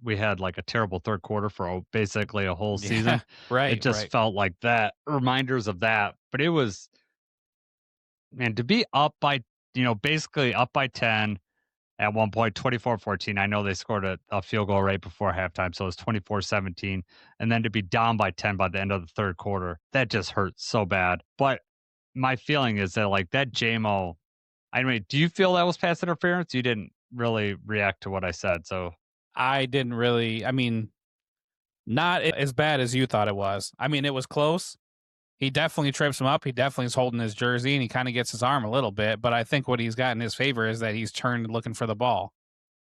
we had like a terrible 3rd quarter for basically a whole season. Right. It just felt like that, reminders of that. But it was, man, to be up by, basically up by 10 at one point, 24-14. I know they scored a field goal right before halftime, so it was 24-17. And then to be down by 10 by the end of the 3rd quarter, that just hurt so bad. But my feeling is that, like, that JMO, do you feel that was pass interference? You didn't really react to what I said, so. I didn't really, not as bad as you thought it was. It was close. He definitely trips him up. He definitely is holding his jersey, and he kind of gets his arm a little bit. But I think what he's got in his favor is that he's turned looking for the ball.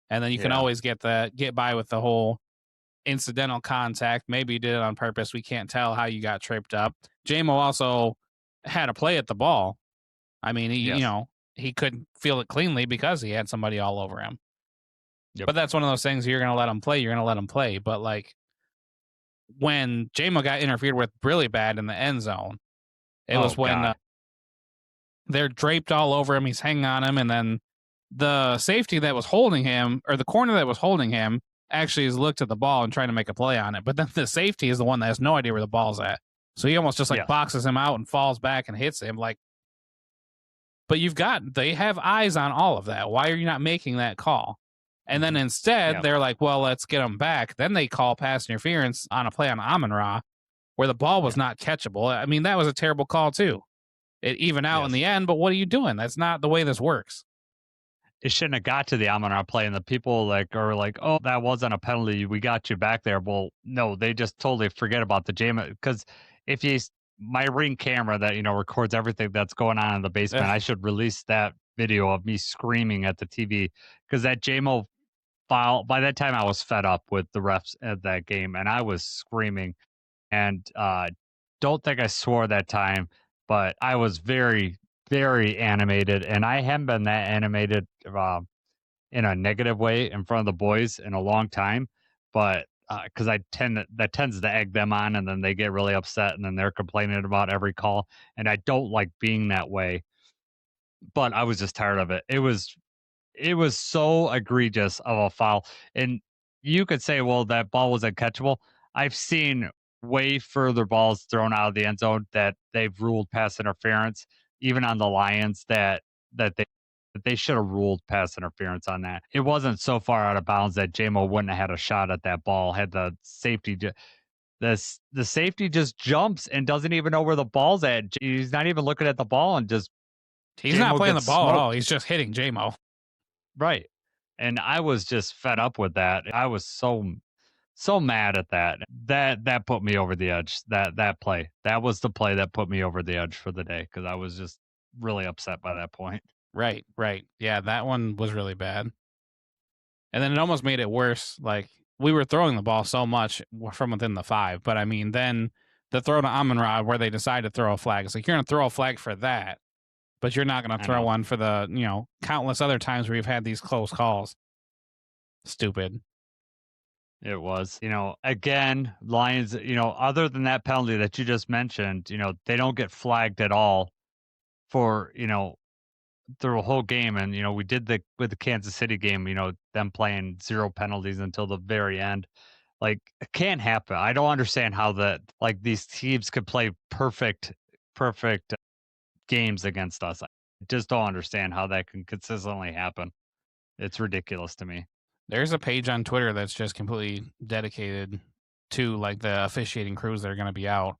And then you can always get by with the whole incidental contact. Maybe you did it on purpose. We can't tell how you got tripped up. JMO also had a play at the ball. He couldn't feel it cleanly because he had somebody all over him. Yep. But that's one of those things, you're going to let him play. You're going to let him play. But, like, when JMO got interfered with really bad in the end zone, it was when they're draped all over him. He's hanging on him. And then the safety that was holding him, or the corner that was holding him, actually has looked at the ball and trying to make a play on it. But then the safety is the one that has no idea where the ball's at. So he almost just boxes him out and falls back and hits him. Like, but they have eyes on all of that. Why are you not making that call? And then instead, they're like, well, let's get them back. Then they call pass interference on a play on Amon-Ra where the ball was not catchable. That was a terrible call, too. It evened out in the end, but what are you doing? That's not the way this works. It shouldn't have got to the Amon-Ra play, and the people are like, oh, that wasn't a penalty. We got you back there. Well, no, they just totally forget about the JMO. Because my Ring camera that, records everything that's going on in the basement, I should release that video of me screaming at the TV because that JMO foul, by that time I was fed up with the refs at that game and I was screaming and don't think I swore that time, but I was very, very animated and I haven't been that animated in a negative way in front of the boys in a long time, but because that tends to egg them on and then they get really upset and then they're complaining about every call and I don't like being that way, but I was just tired of it. It was so egregious of a foul. And you could say, well, that ball was uncatchable. I've seen way further balls thrown out of the end zone that they've ruled pass interference, even on the Lions that they should have ruled pass interference on that. It wasn't so far out of bounds that JMO wouldn't have had a shot at that ball had the safety the safety just jumps and doesn't even know where the ball's at. He's not even looking at the ball and just He's JMO not playing the gets ball at all. smoked. He's just hitting JMO. Right. And I was just fed up with that. I was so mad at that. That put me over the edge. That play. That was the play that put me over the edge for the day because I was just really upset by that point. Right. Yeah, that one was really bad. And then it almost made it worse. Like, we were throwing the ball so much from within the 5. But, I mean, then the throw to Amon-Ra where they decide to throw a flag. It's like, you're going to throw a flag for that, but you're not going to throw one for the, countless other times where you've had these close calls. Stupid. It was. Again, Lions, other than that penalty that you just mentioned, they don't get flagged at all for, the whole game. And, we did with the Kansas City game, them playing 0 penalties until the very end. Like, it can't happen. I don't understand how these teams could play perfect games against us. I just don't understand how that can consistently happen. It's ridiculous to me. There's a page on Twitter that's just completely dedicated to like the officiating crews that are going to be out.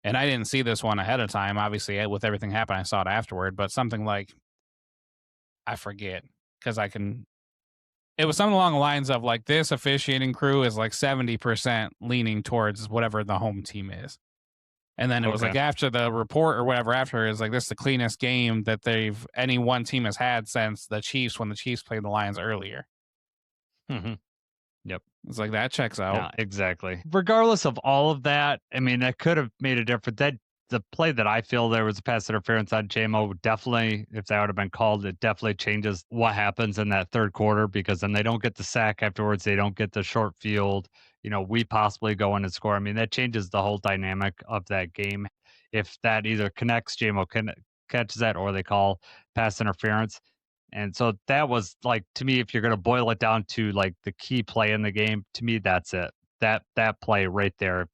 And I didn't see this one ahead of time. Obviously, with everything happening, I saw it afterward. But something like, I forget, because it was something along the lines of like, this officiating crew is like 70% leaning towards whatever the home team is. And then it was like after the report or whatever after is like, this is the cleanest game that any one team has had since the Chiefs, when the Chiefs played the Lions earlier. Mm-hmm. Yep. It's like, that checks out. Yeah, exactly. Regardless of all of that, I mean, that could have made a difference. The play that I feel there was a pass interference on JMO, definitely, if that would have been called, it definitely changes what happens in that third quarter because then they don't get the sack afterwards. They don't get the short field. We possibly go in and score. I mean, that changes the whole dynamic of that game. If that either connects, JMO catches that, or they call pass interference. And so that was like, to me, if you're going to boil it down to like the key play in the game, to me, that's it. That play right there.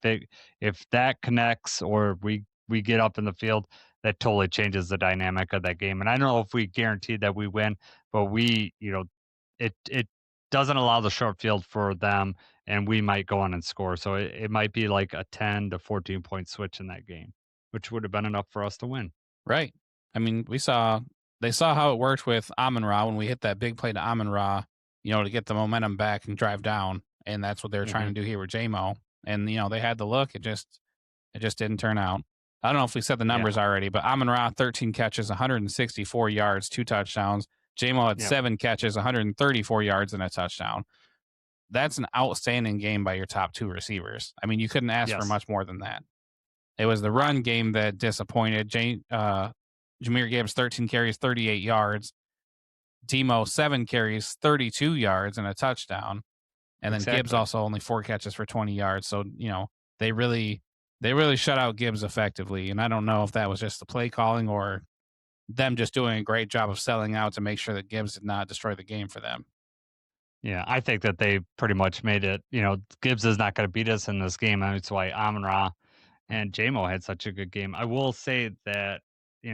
If that connects or we get up in the field, that totally changes the dynamic of that game. And I don't know if we guaranteed that we win, but it doesn't allow the short field for them, and we might go on and score. So it might be like a 10 to 14 point switch in that game, which would have been enough for us to win. Right. I mean, they saw how it worked with Amon-Ra when we hit that big play to Amon-Ra, to get the momentum back and drive down. And that's what they were trying to do here with JMO. And, they had the look. It just didn't turn out. I don't know if we said the numbers already, but Amon-Ra, 13 catches, 164 yards, 2 touchdowns. JMO had 7 catches, 134 yards, and a touchdown. That's an outstanding game by your top 2 receivers. I mean, you couldn't ask for much more than that. It was the run game that disappointed. Jahmyr Gibbs, 13 carries, 38 yards. Demo, 7 carries, 32 yards, and a touchdown. And then Gibbs also only 4 catches for 20 yards. So, they really shut out Gibbs effectively. And I don't know if that was just the play calling or them just doing a great job of selling out to make sure that Gibbs did not destroy the game for them. Yeah, I think that they pretty much made it, Gibbs is not going to beat us in this game. That's why Amon-Ra and JMO had such a good game. I will say that,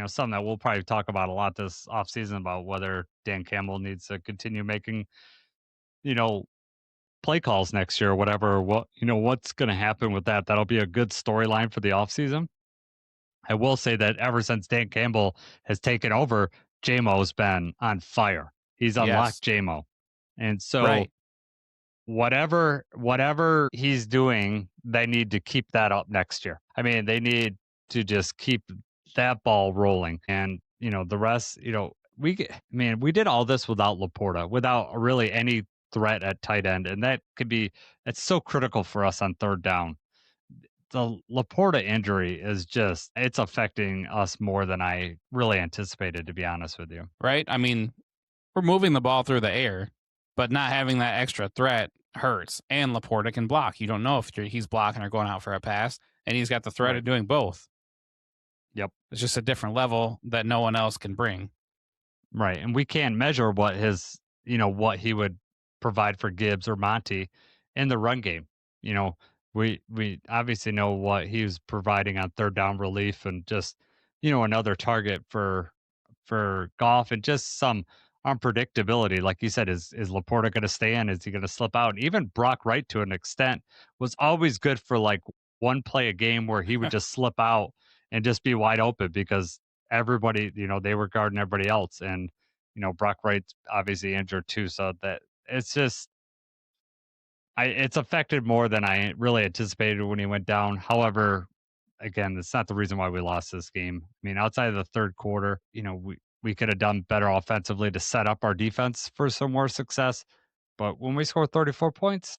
something that we'll probably talk about a lot this offseason about whether Dan Campbell needs to continue making, play calls next year or whatever. What's going to happen with that? That'll be a good storyline for the offseason. I will say that ever since Dan Campbell has taken over, JMO's been on fire. He's unlocked JMO. And so whatever he's doing, they need to keep that up next year. I mean, they need to just keep that ball rolling. And, the rest, we did all this without Laporta, without really any threat at tight end, and it's so critical for us on third down. The Laporta injury is it's affecting us more than I really anticipated, to be honest with you. Right? I mean, we're moving the ball through the air, but not having that extra threat hurts. And Laporta can block. You don't know if he's blocking or going out for a pass, and he's got the threat of doing both. Yep. It's just a different level that no one else can bring. Right. And we can't measure what what he would provide for Gibbs or Monty in the run game. We obviously know what he was providing on third down relief and just, another target for Goff and just some unpredictability. Like you said, is Laporta going to stay in? Is he going to slip out? And even Brock Wright, to an extent, was always good for like one play a game where he would just slip out and just be wide open because everybody, they were guarding everybody else. And, Brock Wright's obviously injured too. So that it's just, it's affected more than I really anticipated when he went down. However, again, that's not the reason why we lost this game. I mean, outside of the third quarter, we could have done better offensively to set up our defense for some more success. But when we score 34 points,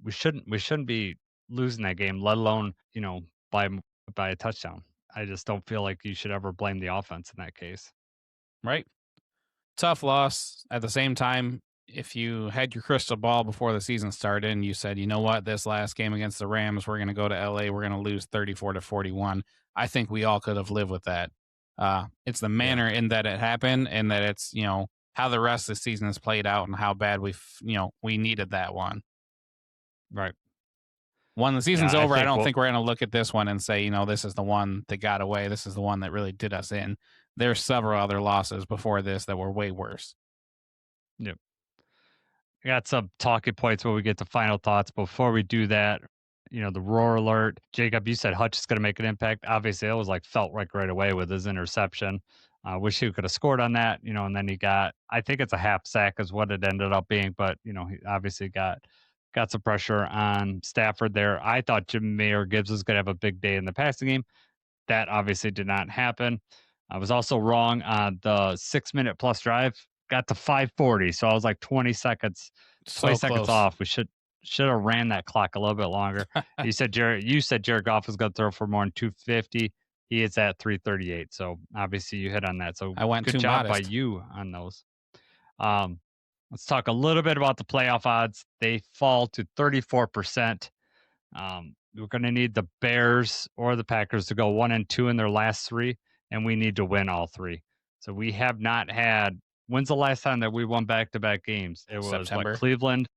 we shouldn't be losing that game, let alone, by a touchdown. I just don't feel like you should ever blame the offense in that case. Right. Tough loss. At the same time, if you had your crystal ball before the season started and you said, you know what, this last game against the Rams, we're going to go to LA, we're going to lose 34-41. I think we all could have lived with that. It's the manner in that it happened and that it's, how the rest of the season has played out and how bad we needed that one. Right. When the season's over, I don't think we're going to look at this one and say, this is the one that got away. This is the one that really did us in. There's several other losses before this that were way worse. Yep. I got some talking points when we get to final thoughts. Before we do that, the roar alert. Jacob, you said Hutch is going to make an impact. Obviously, it was felt right away with his interception. I wish he could have scored on that, and then he got, I think it's a half sack is what it ended up being, but, he obviously got some pressure on Stafford there. I thought Jameer Gibbs was going to have a big day in the passing game. That obviously did not happen. I was also wrong on the 6-minute plus drive. Got to 5:40, so I was like 20 seconds off. We should have ran that clock a little bit longer. You said Jared Goff was going to throw for more than 250. He is at 338. So obviously you hit on that. So I went good too job modest by you on those. Let's talk a little bit about the playoff odds. They fall to 34%. We're going to need the Bears or the Packers to go 1-2 in their last three, and we need to win all three. So we have not had. When's the last time that we won back-to-back games? It was September. Cleveland.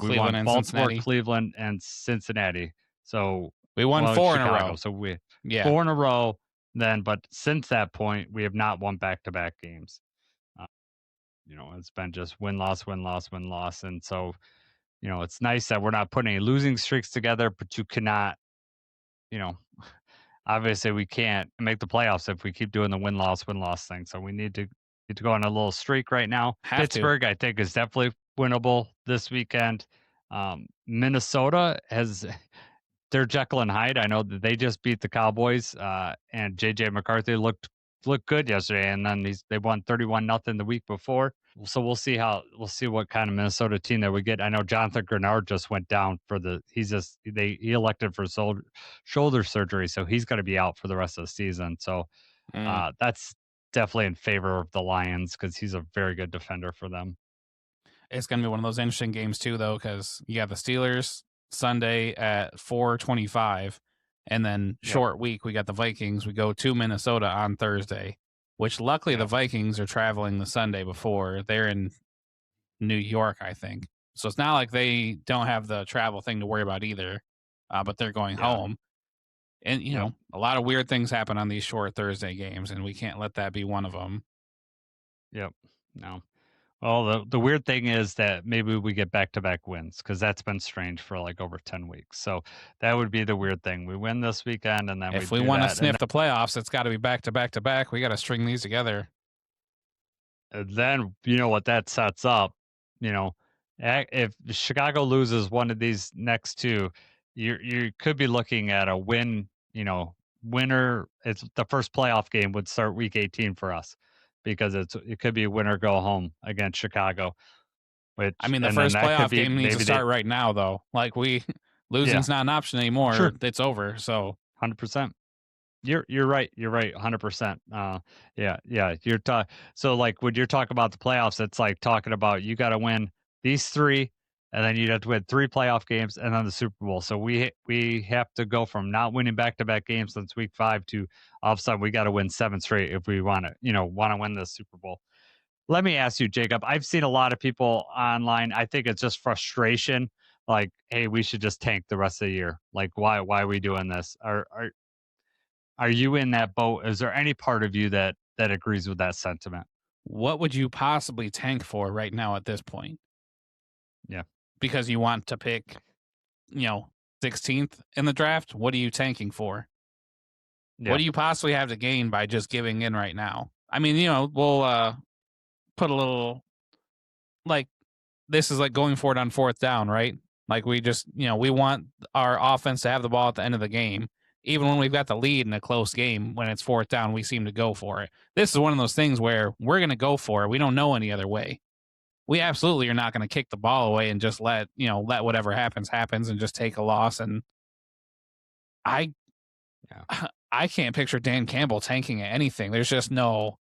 We won and Baltimore, Cincinnati. Cleveland, and Cincinnati. So we won 4 in a row. So 4 in a row. Then, but since that point, we have not won back-to-back games. It's been just win-loss, win-loss, win-loss, and so it's nice that we're not putting any losing streaks together. But you cannot, obviously we can't make the playoffs if we keep doing the win-loss thing. So we need to go on a little streak right now. Pittsburgh, I think, is definitely winnable this weekend. Minnesota has their Jekyll and Hyde. I know that they just beat the Cowboys, and JJ McCarthy looked good yesterday, and then they won 31-0 the week before. So we'll see what kind of Minnesota team that we get. I know Jonathan Grenard just went down for he elected for shoulder surgery, so he's going to be out for the rest of the season. So that's definitely in favor of the Lions because he's a very good defender for them. It's going to be one of those interesting games too, though, because you got the Steelers Sunday at 4:25, and then short week we got the Vikings. We go to Minnesota on Thursday, which luckily the Vikings are traveling the Sunday before. They're in New York, I think, so it's not like they don't have the travel thing to worry about either. But they're going home. And, a lot of weird things happen on these short Thursday games, and we can't let that be one of them. Yep. No. Well, the weird thing is that maybe we get back-to-back wins because that's been strange for over 10 weeks. So that would be the weird thing. We win this weekend, and then if we want to sniff the playoffs, it's got to be back-to-back-to-back. We got to string these together. And then, what that sets up, if Chicago loses one of these next two, you could be looking at a win, winner. It's the first playoff game would start week 18 for us. because it could be win or go home against Chicago. Which, I mean, the and then first that could playoff be game needs to maybe start right now, though. Like losing's not an option anymore. Sure. It's over. So 100%. You're right. You're right. 100%. Yeah. So like when you're talking about the playoffs, it's like talking about you got to win these three, and then you'd have to win 3 playoff games, and then the Super Bowl. So we have to go from not winning back-to-back games since week 5 to all of a sudden we got to win 7 straight if we want to win the Super Bowl. Let me ask you, Jacob. I've seen a lot of people online. I think it's just frustration. Like, hey, we should just tank the rest of the year. Like, why are we doing this? Are you in that boat? Is there any part of you that agrees with that sentiment? what would you possibly tank for right now at this point? Yeah. Because you want to pick, 16th in the draft? What are you tanking for? Yeah. What do you possibly have to gain by just giving in right now? I mean, we'll put a little, like, this is like going for it on 4th down, right? Like we just, we want our offense to have the ball at the end of the game. Even when we've got the lead in a close game, when it's 4th down, we seem to go for it. This is one of those things where we're going to go for it. We don't know any other way. We absolutely are not going to kick the ball away and just let whatever happens and just take a loss. And I can't picture Dan Campbell tanking at anything. There's just no.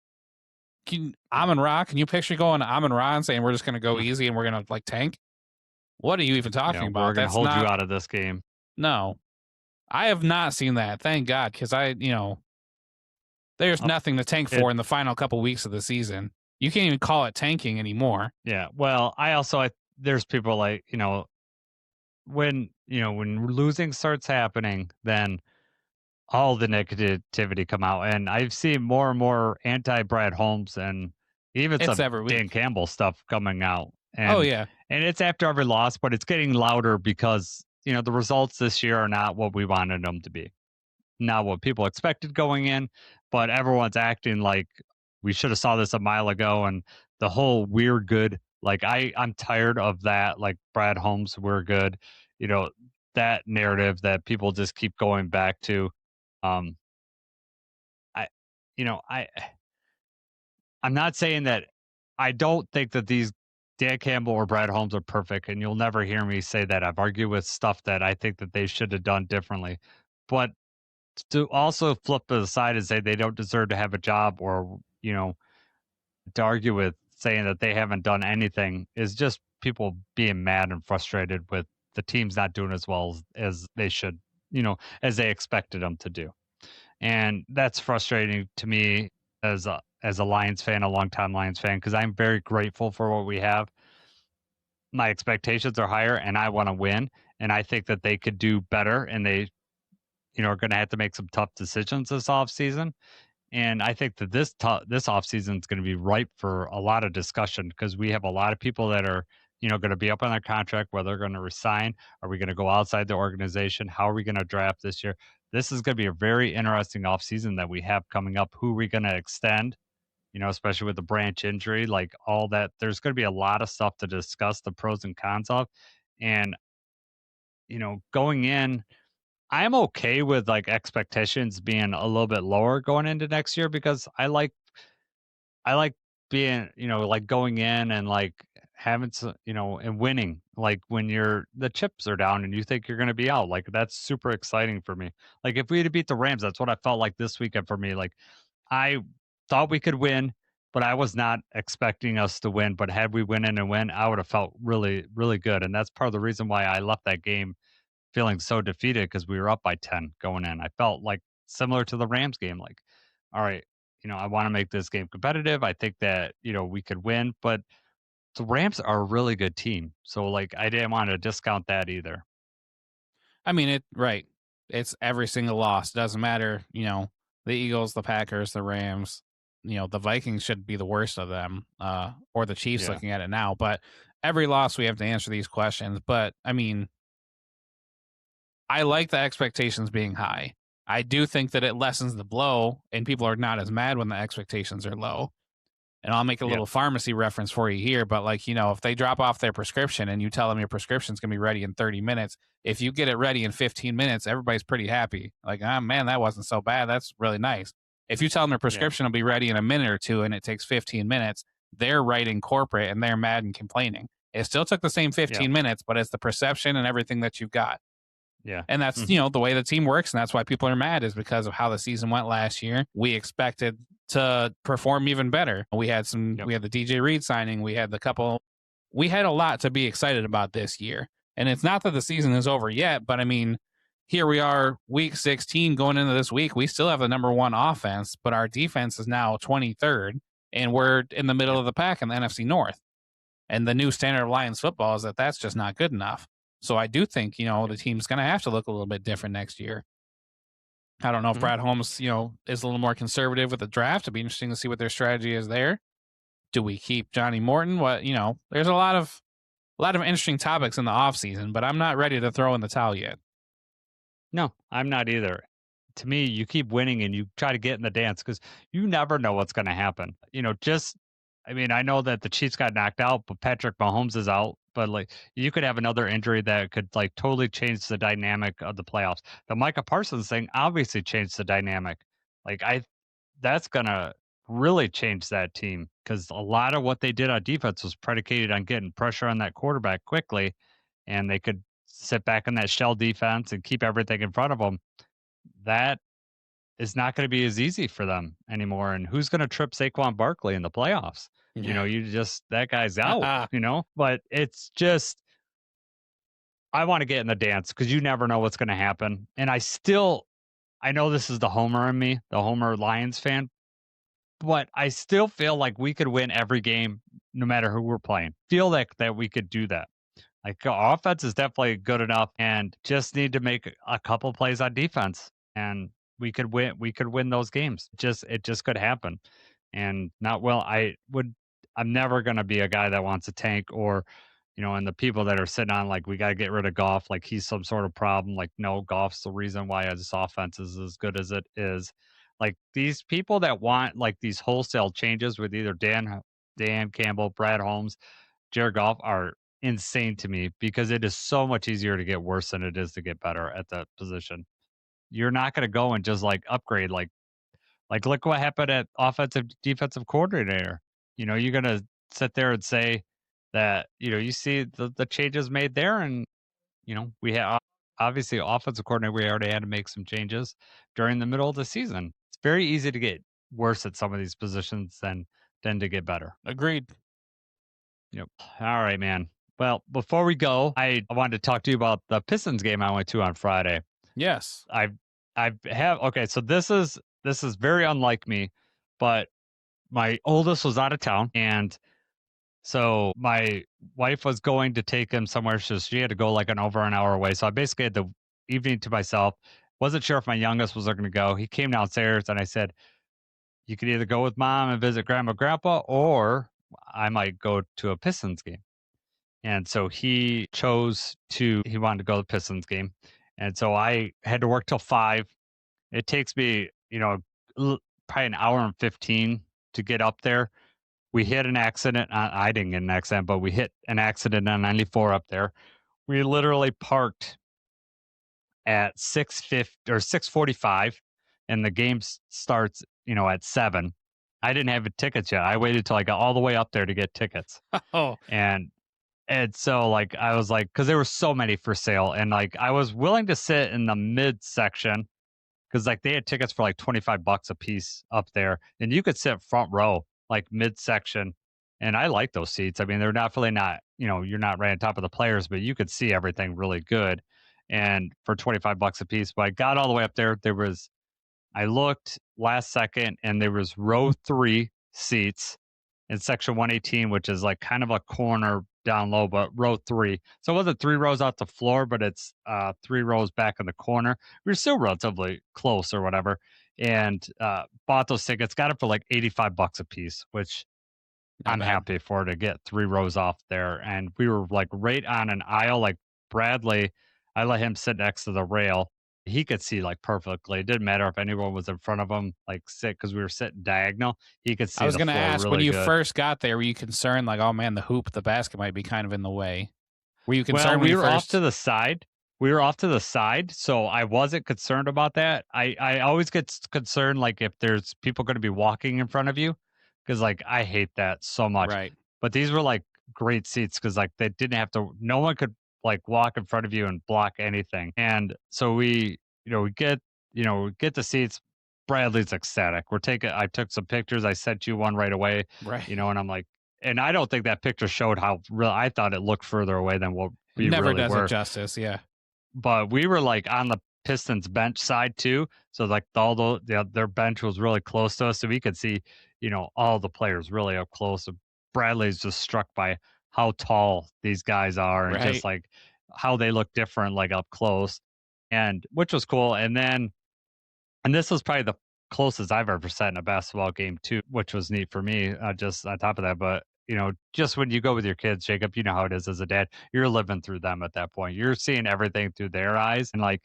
Amon-Ra, can you picture going to Amon-Ra and saying we're just going to go easy and we're going to tank? What are you even talking about? We're going to hold you out of this game. No, I have not seen that. Thank God, because there's nothing to tank for in the final couple weeks of the season. You can't even call it tanking anymore. Yeah. Well, there's people like, when losing starts happening, then all the negativity come out. And I've seen more and more anti-Brad Holmes and even some Dan Campbell stuff coming out. And, and it's after every loss, but it's getting louder because, the results this year are not what we wanted them to be. Not what people expected going in, but everyone's acting like we should have saw this a mile ago. And the whole we're good, like I'm tired of that. Like Brad Holmes, we're good. That narrative that people just keep going back to. I'm not saying that I don't think that these Dan Campbell or Brad Holmes are perfect, and you'll never hear me say that. I've argued with stuff that I think that they should have done differently. But to also flip to the side and say they don't deserve to have a job, or, to argue with saying that they haven't done anything is just people being mad and frustrated with the team's not doing as well as they should, as they expected them to do. And that's frustrating to me as a Lions fan, a longtime Lions fan, because I'm very grateful for what we have. My expectations are higher, and I want to win. And I think that they could do better, and they, are going to have to make some tough decisions this offseason. And I think that this offseason is going to be ripe for a lot of discussion because we have a lot of people that are, going to be up on their contract, whether they're going to resign. Are we going to go outside the organization? How are we going to draft this year? This is going to be a very interesting offseason that we have coming up. Who are we going to extend? Especially with the Branch injury, like all that. There's going to be a lot of stuff to discuss the pros and cons of. And, going in, I'm okay with like expectations being a little bit lower going into next year because I like being, like going in and like having some, and winning. Like when the chips are down and you think you're going to be out, like that's super exciting for me. Like if we had to beat the Rams, that's what I felt like this weekend for me. Like I thought we could win, but I was not expecting us to win. But had we win and win, I would have felt really, really good. And that's part of the reason why I left that game feeling so defeated because we were up by 10 going in. I felt like similar to the Rams game, like, all right, I want to make this game competitive. I think that, we could win, but the Rams are a really good team. So like, I didn't want to discount that either. I mean, right. It's every single loss. Doesn't matter, the Eagles, the Packers, the Rams, the Vikings should be the worst of them, or the Chiefs looking at it now. But every loss we have to answer these questions. But I mean, I like the expectations being high. I do think that it lessens the blow and people are not as mad when the expectations are low. And I'll make a little pharmacy reference for you here. But like, if they drop off their prescription and you tell them your prescription's going to be ready in 30 minutes, if you get it ready in 15 minutes, everybody's pretty happy. Like, man, that wasn't so bad. That's really nice. If you tell them their prescription will be ready in a minute or two and it takes 15 minutes, they're writing corporate and they're mad and complaining. It still took the same 15 minutes, but it's the perception and everything that you've got. Yeah. And that's, the way the team works. And that's why people are mad, is because of how the season went last year. We expected to perform even better. We had we had the DJ Reed signing. We had we had a lot to be excited about this year. And it's not that the season is over yet, but I mean, here we are, week 16 going into this week. We still have the number 1 offense, but our defense is now 23rd, and we're in the middle of the pack in the NFC North. And the new standard of Lions football is that that's just not good enough. So I do think, the team's going to have to look a little bit different next year. I don't know if Brad Holmes, is a little more conservative with the draft. It'd be interesting to see what their strategy is there. Do we keep Johnny Morton? There's a lot of interesting topics in the offseason, but I'm not ready to throw in the towel yet. No, I'm not either. To me, you keep winning and you try to get in the dance because you never know what's going to happen. I know that the Chiefs got knocked out, but Patrick Mahomes is out. But you could have another injury that could totally change the dynamic of the playoffs. The Micah Parsons thing obviously changed the dynamic. That's gonna really change that team because a lot of what they did on defense was predicated on getting pressure on that quarterback quickly, and they could sit back in that shell defense and keep everything in front of them. That is not going to be as easy for them anymore. And who's going to trip Saquon Barkley in the playoffs? Yeah. That guy's out, but it's just, I want to get in the dance because you never know what's going to happen. And I know this is the homer in me, the homer Lions fan, but I still feel like we could win every game no matter who we're playing. Feel like that we could do that. Our offense is definitely good enough and just need to make a couple plays on defense and we could win those games. It just could happen. And I'm never going to be a guy that wants to tank or, and the people that are sitting on we got to get rid of Goff, he's some sort of problem. No, Goff's the reason why this offense is as good as it is. These people that want these wholesale changes with either Dan Campbell, Brad Holmes, Jared Goff are insane to me because it is so much easier to get worse than it is to get better at that position. You're not going to go and just upgrade. Look what happened at offensive defensive coordinator. You're going to sit there and say that, you see the changes made there. And, we have obviously offensive coordinator. We already had to make some changes during the middle of the season. It's very easy to get worse at some of these positions than to get better. Agreed. Yep. All right, man. Well, before we go, I wanted to talk to you about the Pistons game I went to on Friday. Yes. So this is very unlike me, but my oldest was out of town, and so my wife was going to take him somewhere. So she had to go an hour away. So I basically had the evening to myself. Wasn't sure if my youngest was going to go. He came downstairs, and I said, "You could either go with mom and visit grandma, grandpa, or I might go to a Pistons game." And so he wanted to go to the Pistons game. And so I had to work till 5. It takes me, probably an hour and 15 to get up there. We hit an accident. I didn't get an accident, but we hit an accident on 94 up there. We literally parked at 6:45 and the game starts, at 7. I didn't have tickets yet. I waited till I got all the way up there to get tickets. Oh. And so I was because there were so many for sale, and I was willing to sit in the mid section because they had tickets for $25 a piece up there, and you could sit front row mid section, and I like those seats. I mean, they're definitely not, you're not right on top of the players, but you could see everything really good, and for $25 a piece. But I got all the way up there. I looked last second, and there was row 3 seats in section 118, which is kind of a corner down low, but row 3. So it wasn't 3 rows out the floor, but it's 3 rows back in the corner. We were still relatively close or whatever, and bought those tickets. Got it for $85 a piece, which Not I'm bad. happy for, to get 3 rows off there. And we were right on an aisle. Bradley, I let him sit next to the rail. He could see perfectly. It didn't matter if anyone was in front of him, sit, because we were sitting diagonal. He could see. I was going to ask, really when you good. first got there, were you concerned oh man, the basket might be kind of in the way? Were you concerned Well, when we you were first... off to the side. we were off to the side, so I wasn't concerned about that. I always get concerned like if there's people going to be walking in front of you, because like I hate that so much. Right. But these were like great seats because like they didn't have to. No one could like walk in front of you and block anything. And so we get the seats. Bradley's ecstatic. I took some pictures. I sent you one right away. Right. And I'm like, and I don't think that picture showed how real. I thought it looked further away than what we Never really does were. it justice. Yeah. But we were like on the Pistons bench side too. So like their bench was really close to us, so we could see, all the players really up close. And Bradley's just struck by how tall these guys are and just Right. like how they look different, like up close, and which was cool. And this was probably the closest I've ever sat in a basketball game too, which was neat for me. Just on top of that, but just when you go with your kids, Jacob, you know how it is as a dad. You're living through them at that point. You're seeing everything through their eyes, and like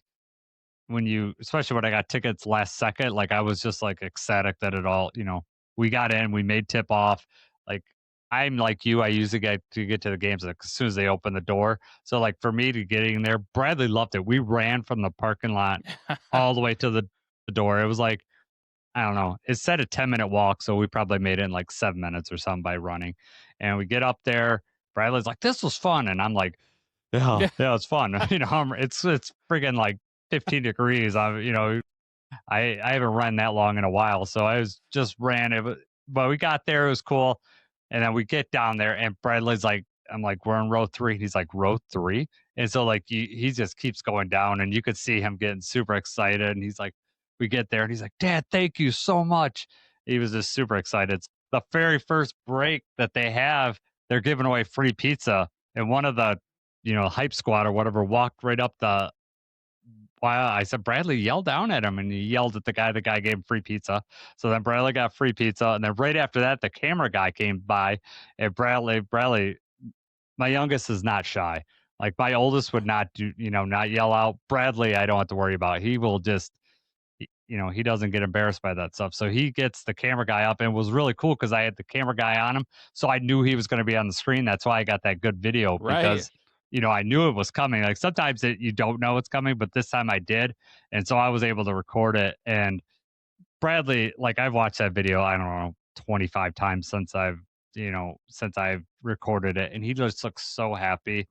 especially when I got tickets last second, like I was just like ecstatic that it all, we got in, we made tip off. Like I'm like you, I usually get to the games like, as soon as they open the door. So like for me to getting there, Bradley loved it. We ran from the parking lot all the way to the door. It was like, I don't know. It said a 10-minute walk, so we probably made it in like 7 minutes or something by running. And we get up there. Bradley's like, "This was fun," and I'm like, "Yeah, it's fun." It's freaking like 15 degrees. I haven't run that long in a while, so I was just ran it. But we got there, it was cool, and then we get down there, and Bradley's like, I'm like, we're in row 3. And he's like, row 3, and so like he just keeps going down, and you could see him getting super excited, and he's like, we get there, and he's like, Dad, thank you so much. He was just super excited. The very first break that they have, they're giving away free pizza, and one of the hype squad or whatever walked right up the. Wow, I said Bradley yelled down at him, and he yelled at the guy. The guy gave him free pizza. So then Bradley got free pizza, and then right after that, the camera guy came by, and Bradley, my youngest is not shy. Like my oldest would not not yell out. Bradley, I don't have to worry about. He will just, he doesn't get embarrassed by that stuff. So he gets the camera guy up, and it was really cool because I had the camera guy on him, so I knew he was going to be on the screen. That's why I got that good video because I knew it was coming. Like sometimes you don't know it's coming, but this time I did. And so I was able to record it. And Bradley, like I've watched that video, I don't know, 25 times since I've recorded it. And he just looks so happy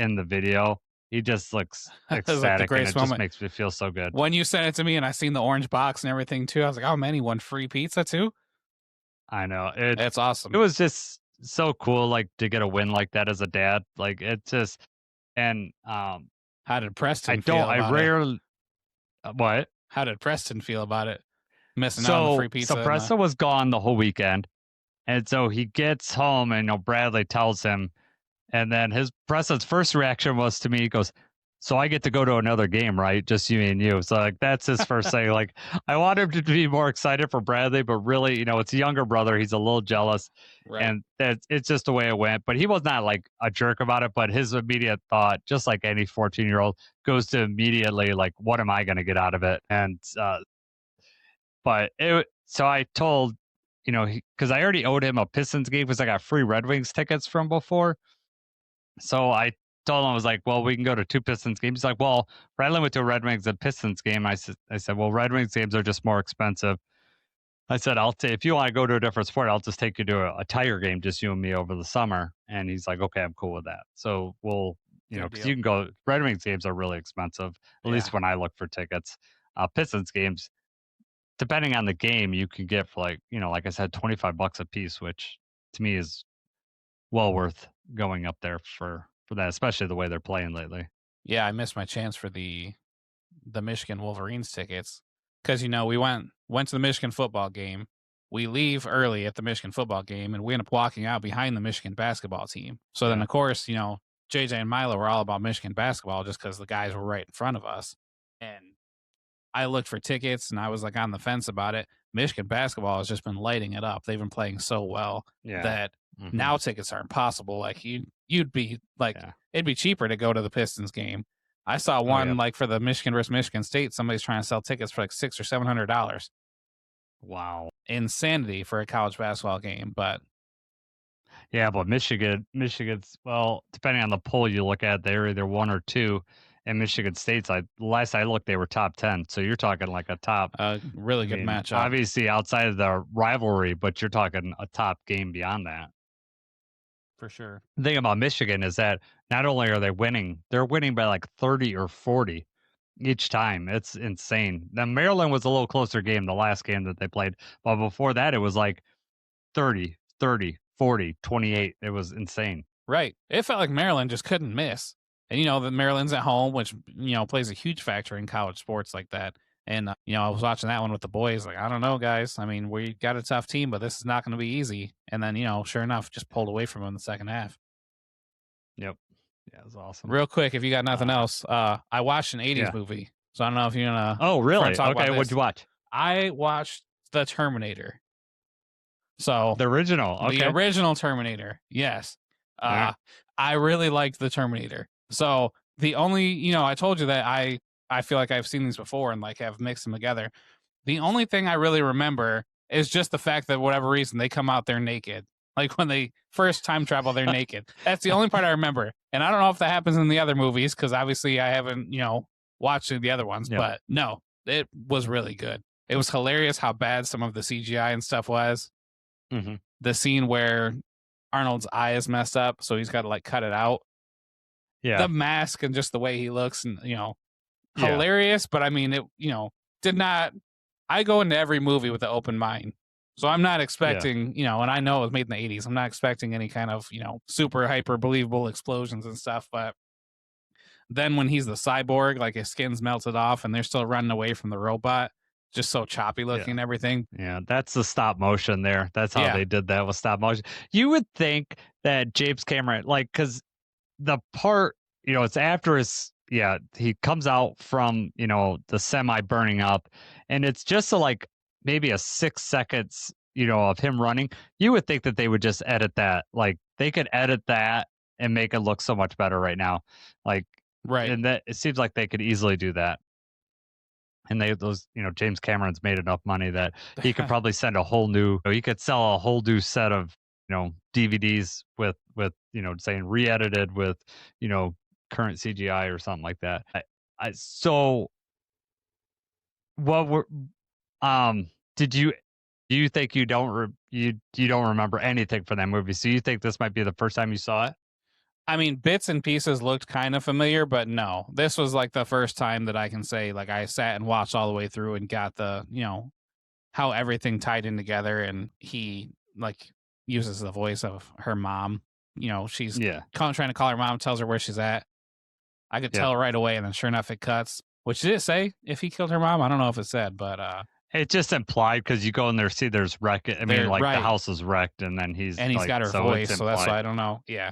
in the video. He just looks ecstatic, like and it just makes me feel so good. When you sent it to me and I seen the orange box and everything too, I was like, oh man, he won free pizza too? I know. It's awesome. It was just so cool, like to get a win like that as a dad. Like it just, and how did Preston feel about it? What? How did Preston feel about it? Missing out on the free pizza. So Preston was gone the whole weekend. And so he gets home, and Bradley tells him, and then Preston's first reaction was to me, he goes, "So I get to go to another game, right? Just you and you." So like that's his first thing. Like I want him to be more excited for Bradley, but really, it's a younger brother. He's a little jealous, and it's just the way it went. But he was not like a jerk about it. But his immediate thought, just like any 14-year-old, goes to immediately like, "What am I going to get out of it?" And so I told, because I already owed him a Pistons game because I got free Red Wings tickets from before. So I told him, I was like, well, we can go to 2 Pistons games. He's like, well, Bradley went to a Red Wings and Pistons game. I said, well, Red Wings games are just more expensive. I said, if you want to go to a different sport, I'll just take you to a Tiger game, just you and me over the summer. And he's like, okay, I'm cool with that. So we'll, because you can go, Red Wings games are really expensive, at least when I look for tickets. Pistons games, depending on the game, you can get for like, like I said, $25 a piece, which to me is well worth going up there for that, especially the way they're playing lately. Yeah, I missed my chance for the Michigan Wolverines tickets because we went to the Michigan football game. We leave early at the Michigan football game, and we end up walking out behind the Michigan basketball team. So then, of course, JJ and Milo were all about Michigan basketball just because the guys were right in front of us. And I looked for tickets, and I was like on the fence about it. Michigan basketball has just been lighting it up. They've been playing so well that now tickets are impossible. Like you'd be like, it'd be cheaper to go to the Pistons game. I saw one like for the Michigan versus Michigan State. Somebody's trying to sell tickets for like $600 or $700. Wow, insanity for a college basketball game. But yeah, but Michigan's, well, depending on the poll you look at, they're either 1 or 2. and Michigan State's, last I looked, they were top 10. So you're talking like a top, really good matchup. Obviously outside of the rivalry, but you're talking a top game beyond that. For sure. The thing about Michigan is that not only are they winning, they're winning by like 30 or 40 each time. It's insane. Now, Maryland was a little closer game, the last game that they played. But before that, it was like 30, 40, 28. It was insane. Right. It felt like Maryland just couldn't miss. And, the Maryland's at home, which, plays a huge factor in college sports like that. And, I was watching that one with the boys. Like, I don't know, guys. I mean, we got a tough team, but this is not going to be easy. And then, sure enough, just pulled away from them in the second half. Yep. Yeah, it was awesome. Real quick, if you got nothing else, I watched an 80s movie. So I don't know if you're going to. Oh, really? Okay, what'd you watch? I watched The Terminator. So the original. Okay. The original Terminator. Yes. I really liked The Terminator. So the only, I told you that I feel like I've seen these before and like have mixed them together. The only thing I really remember is just the fact that whatever reason they come out there naked. Like when they first time travel, they're naked. That's the only part I remember. And I don't know if that happens in the other movies because obviously I haven't, watched the other ones. Yep. But no, it was really good. It was hilarious how bad some of the CGI and stuff was. Mm-hmm. The scene where Arnold's eye is messed up, so he's got to like cut it out. Yeah. The mask and just the way he looks and, hilarious. But I mean, it, did not. I go into every movie with an open mind. So I'm not expecting, and I know it was made in the 80s. I'm not expecting any kind of, super hyper believable explosions and stuff. But then when he's the cyborg, like his skin's melted off and they're still running away from the robot, just so choppy looking and everything. Yeah, that's the stop motion there. That's how they did that with stop motion. You would think that James Cameron, like, because the part, it's after he comes out from, the semi burning up and it's just maybe a 6 seconds, of him running. You would think that they would just edit that. Like they could edit that and make it look so much better right now. Like, right. And that it seems like they could easily do that. And James Cameron's made enough money that he could probably send he could sell a whole new set of, DVDs with, saying re-edited with, current CGI or something like that. So what were, do you think you don't remember anything from that movie? So you think this might be the first time you saw it? I mean, bits and pieces looked kind of familiar, but no, this was like the first time that I can say, like, I sat and watched all the way through and got the, how everything tied in together. And he like uses the voice of her mom. She's trying to call her mom, tells her where she's at. I could tell right away. And then sure enough, it cuts. Which did it say if he killed her mom? I don't know if it said, but it just implied because you go in there, see there's wreck. I mean, the house is wrecked, and then he's got her voice, so that's why I don't know. Yeah.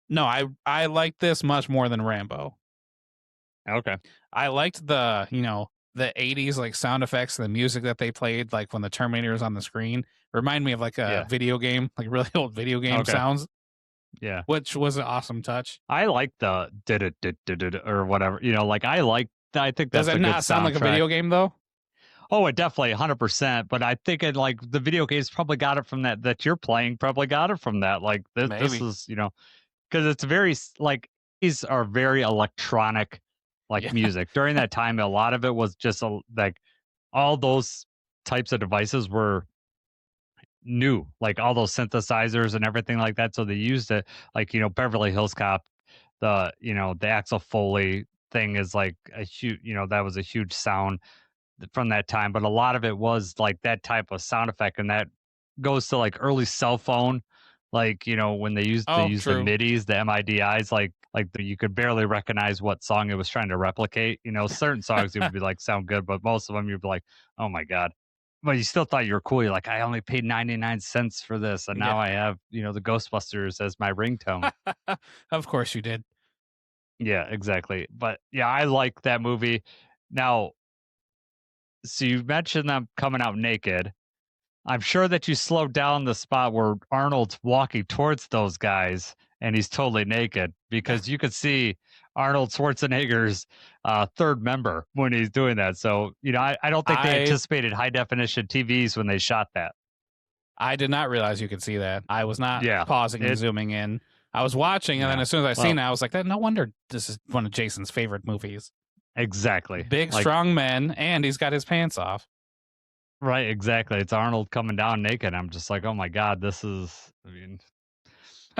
No, I liked this much more than Rambo. Okay. I liked the, the 80s like sound effects and the music that they played, like when the Terminator was on the screen. Remind me of like a video game, like really old video game sounds. Yeah. Which was an awesome touch. I like the did or whatever. I think that's Does it not sound like a video game though? Oh, it definitely 100%. But I think it like the video games probably got it from that you're playing. Probably got it from that. Like this is because it's very like these are very electronic music during that time. A lot of it was just like all those types of devices were new, like all those synthesizers and everything like that. So they used it like Beverly Hills Cop. The the Axel Foley thing is like a huge that was a huge sound from that time, but a lot of it was like that type of sound effect, and that goes to like early cell phone, like when they used the midis, the midis, like you could barely recognize what song it was trying to replicate. Certain songs it would be like sound good, but most of them you'd be like, oh my god. But you still thought you were cool. You're like, I only paid 99 cents for this, and now I have the Ghostbusters as my ringtone. Of course you did. Yeah, exactly. But yeah, I like that movie. Now, so you mentioned them coming out naked. I'm sure that you slowed down the spot where Arnold's walking towards those guys and he's totally naked, because you could see Arnold Schwarzenegger's third member when he's doing that. So, I don't think they anticipated high definition TVs when they shot that. I did not realize you could see that. I was not pausing and zooming in. I was watching, and then as soon as I seen it, I was like, no wonder this is one of Jason's favorite movies. Exactly. Big, strong men, and he's got his pants off. Right, exactly. It's Arnold coming down naked. I'm just like, oh my God, this is, I mean,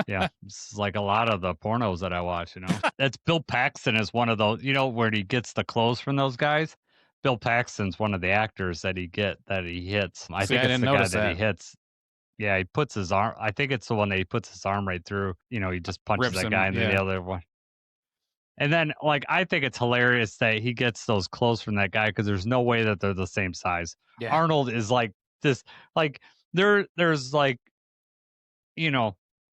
yeah, this is like a lot of the pornos that I watch, That's Bill Paxton is one of those, where he gets the clothes from those guys. Bill Paxton's one of the actors that he hits. I think it's the guy that he hits. Yeah, he puts his arm, I think it's the one that he puts his arm right through. He just punches that guy, and then the other one. And then, I think it's hilarious that he gets those clothes from that guy because there's no way that they're the same size. Yeah. Arnold is like this, there's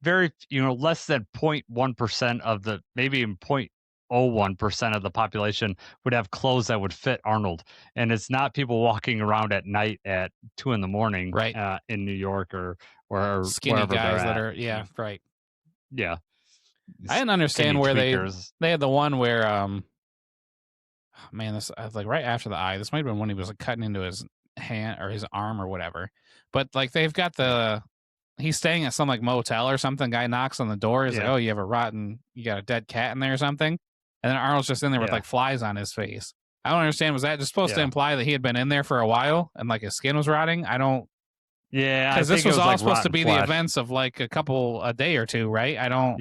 very, less than 0.1% of the, maybe even 0.01% of the population would have clothes that would fit Arnold. And it's not people walking around at night at 2 a.m, right, in New York or skinny guys that are, right. Yeah. I didn't understand where they had the one where this like right after the eye. This might have been when he was like cutting into his hand or his arm or whatever. But like they've got he's staying at some like motel or something. Guy knocks on the door. He's like, "Oh, you got a dead cat in there or something." And then Arnold's just in there with like flies on his face. I don't understand. Was that just supposed to imply that he had been in there for a while and like his skin was rotting? I don't. Yeah, because this was all supposed to be the events of like a day or two, right? I don't.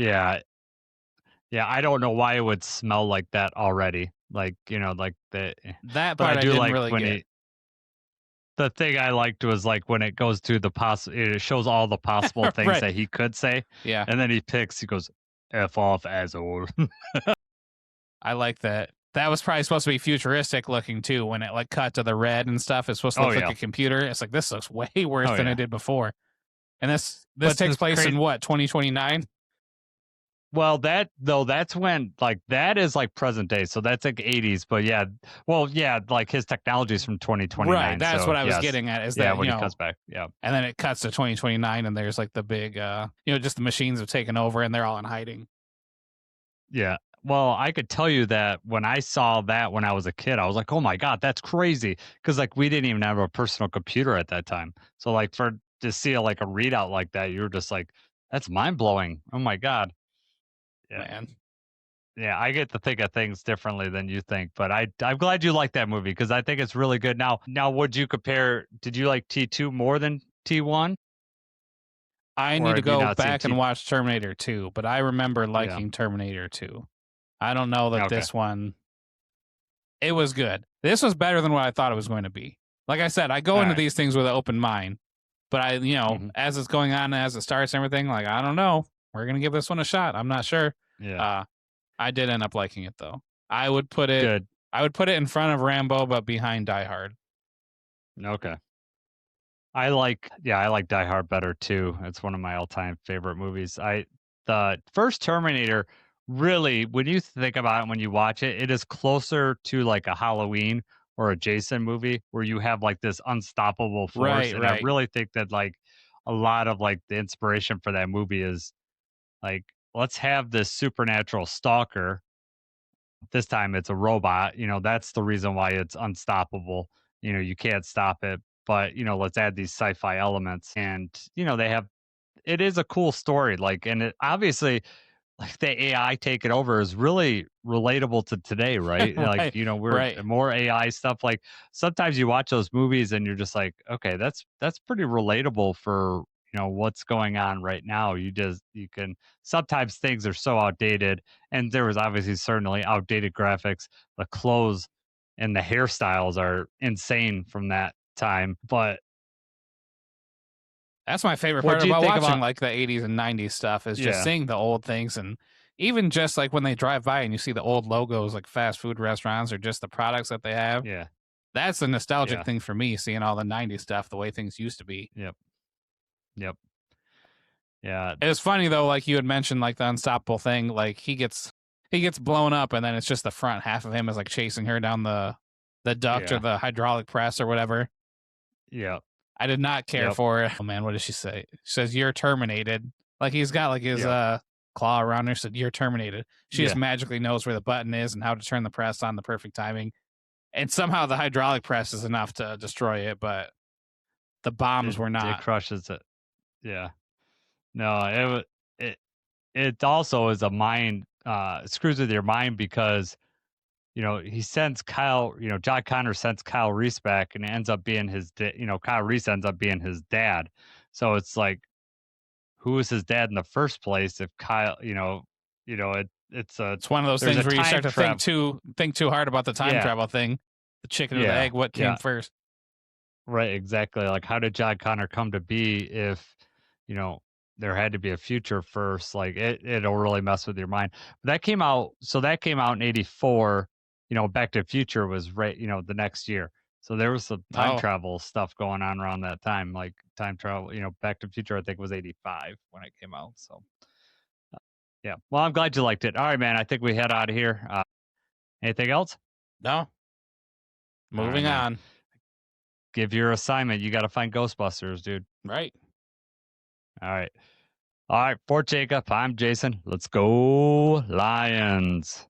Yeah, I don't know why it would smell like that already. Like, like that part I didn't like really get. The thing I liked was like when it goes to it shows all the possible things right. that he could say. Yeah. And then he goes, F off, asshole. I like that. That was probably supposed to be futuristic looking too when it like cut to the red and stuff. It's supposed to look like a computer. It's like, this looks way worse than it did before. And this takes place in what, 2029? Well, that's when like that is like present day, so that's like 80s. But like his technology is from 2029. Right, that's what I was getting at. Is that when he comes back? Yeah, and then it cuts to 2029, and there's like the big, just the machines have taken over, and they're all in hiding. Yeah. Well, I could tell you that when I saw that when I was a kid, I was like, oh my God, that's crazy. Because like we didn't even have a personal computer at that time. So like to see a readout like that, you're just like, that's mind blowing. Oh my God. Yeah. Man. Yeah, I get to think of things differently than you think, but I'm glad you like that movie because I think it's really good. Now, would you compare? Did you like T2 more than T1? I need to go back and watch Terminator 2, but I remember liking Terminator 2. I don't know that this one. It was good. This was better than what I thought it was going to be. Like I said, I go into these things with an open mind, but as it's going on, as it starts and everything, like, I don't know. We're going to give this one a shot. I'm not sure. Yeah. I did end up liking it though. I would put it in front of Rambo, but behind Die Hard. Okay. I like Die Hard better too. It's one of my all-time favorite movies. The first Terminator, really, when you think about it, when you watch it, it is closer to like a Halloween or a Jason movie where you have like this unstoppable force. Right, and I really think that like a lot of like the inspiration for that movie is like, let's have this supernatural stalker. This time it's a robot. That's the reason why it's unstoppable. You can't stop it. But, let's add these sci-fi elements. And, it is a cool story. Like, and it obviously, like the AI taking over is really relatable to today, right? Like, we're more AI stuff. Like sometimes you watch those movies and you're just like, okay, that's pretty relatable for, what's going on right now. You can, sometimes things are so outdated, and there was obviously certainly outdated graphics. The clothes and the hairstyles are insane from that time, but that's my favorite part about watching like the 80s and 90s stuff is just seeing the old things. And even just like when they drive by and you see the old logos like fast food restaurants or just the products that they have. Yeah. That's a nostalgic thing for me, seeing all the 90s stuff, the way things used to be. Yep. Yeah. It was funny though, like you had mentioned, like the unstoppable thing, like he gets blown up and then it's just the front half of him is like chasing her down the duct or the hydraulic press or whatever. Yeah. I did not care for it. Oh man, what did she say? She says, "You're terminated." Like he's got like his claw around her, said, "You're terminated." She just magically knows where the button is and how to turn the press on the perfect timing. And somehow the hydraulic press is enough to destroy it, but the bombs were not. It crushes it. Yeah. No, it also is a mind screws with your mind because he sends Kyle, John Connor sends Kyle Reese back and it ends up being Kyle Reese ends up being his dad. So it's like, who was his dad in the first place if Kyle, it's one of those there's things a where you start time to think too hard about the time Yeah. travel thing. The chicken or the Yeah, egg, what came yeah. first? Right, exactly. Like, how did John Connor come to be if, there had to be a future first? Like, it'll really mess with your mind. But that came out in 84. Back to the Future was right, the next year. So there was some time Oh. travel stuff going on around that time. Like, time travel, Back to the Future, I think, was 85 when it came out. So, yeah. Well, I'm glad you liked it. All right, man. I think we head out of here. Anything else? No. Moving man. on. Give your assignment. You got to find Ghostbusters, dude. Right. All right. All right. For Jacob, I'm Jason. Let's go, Lions.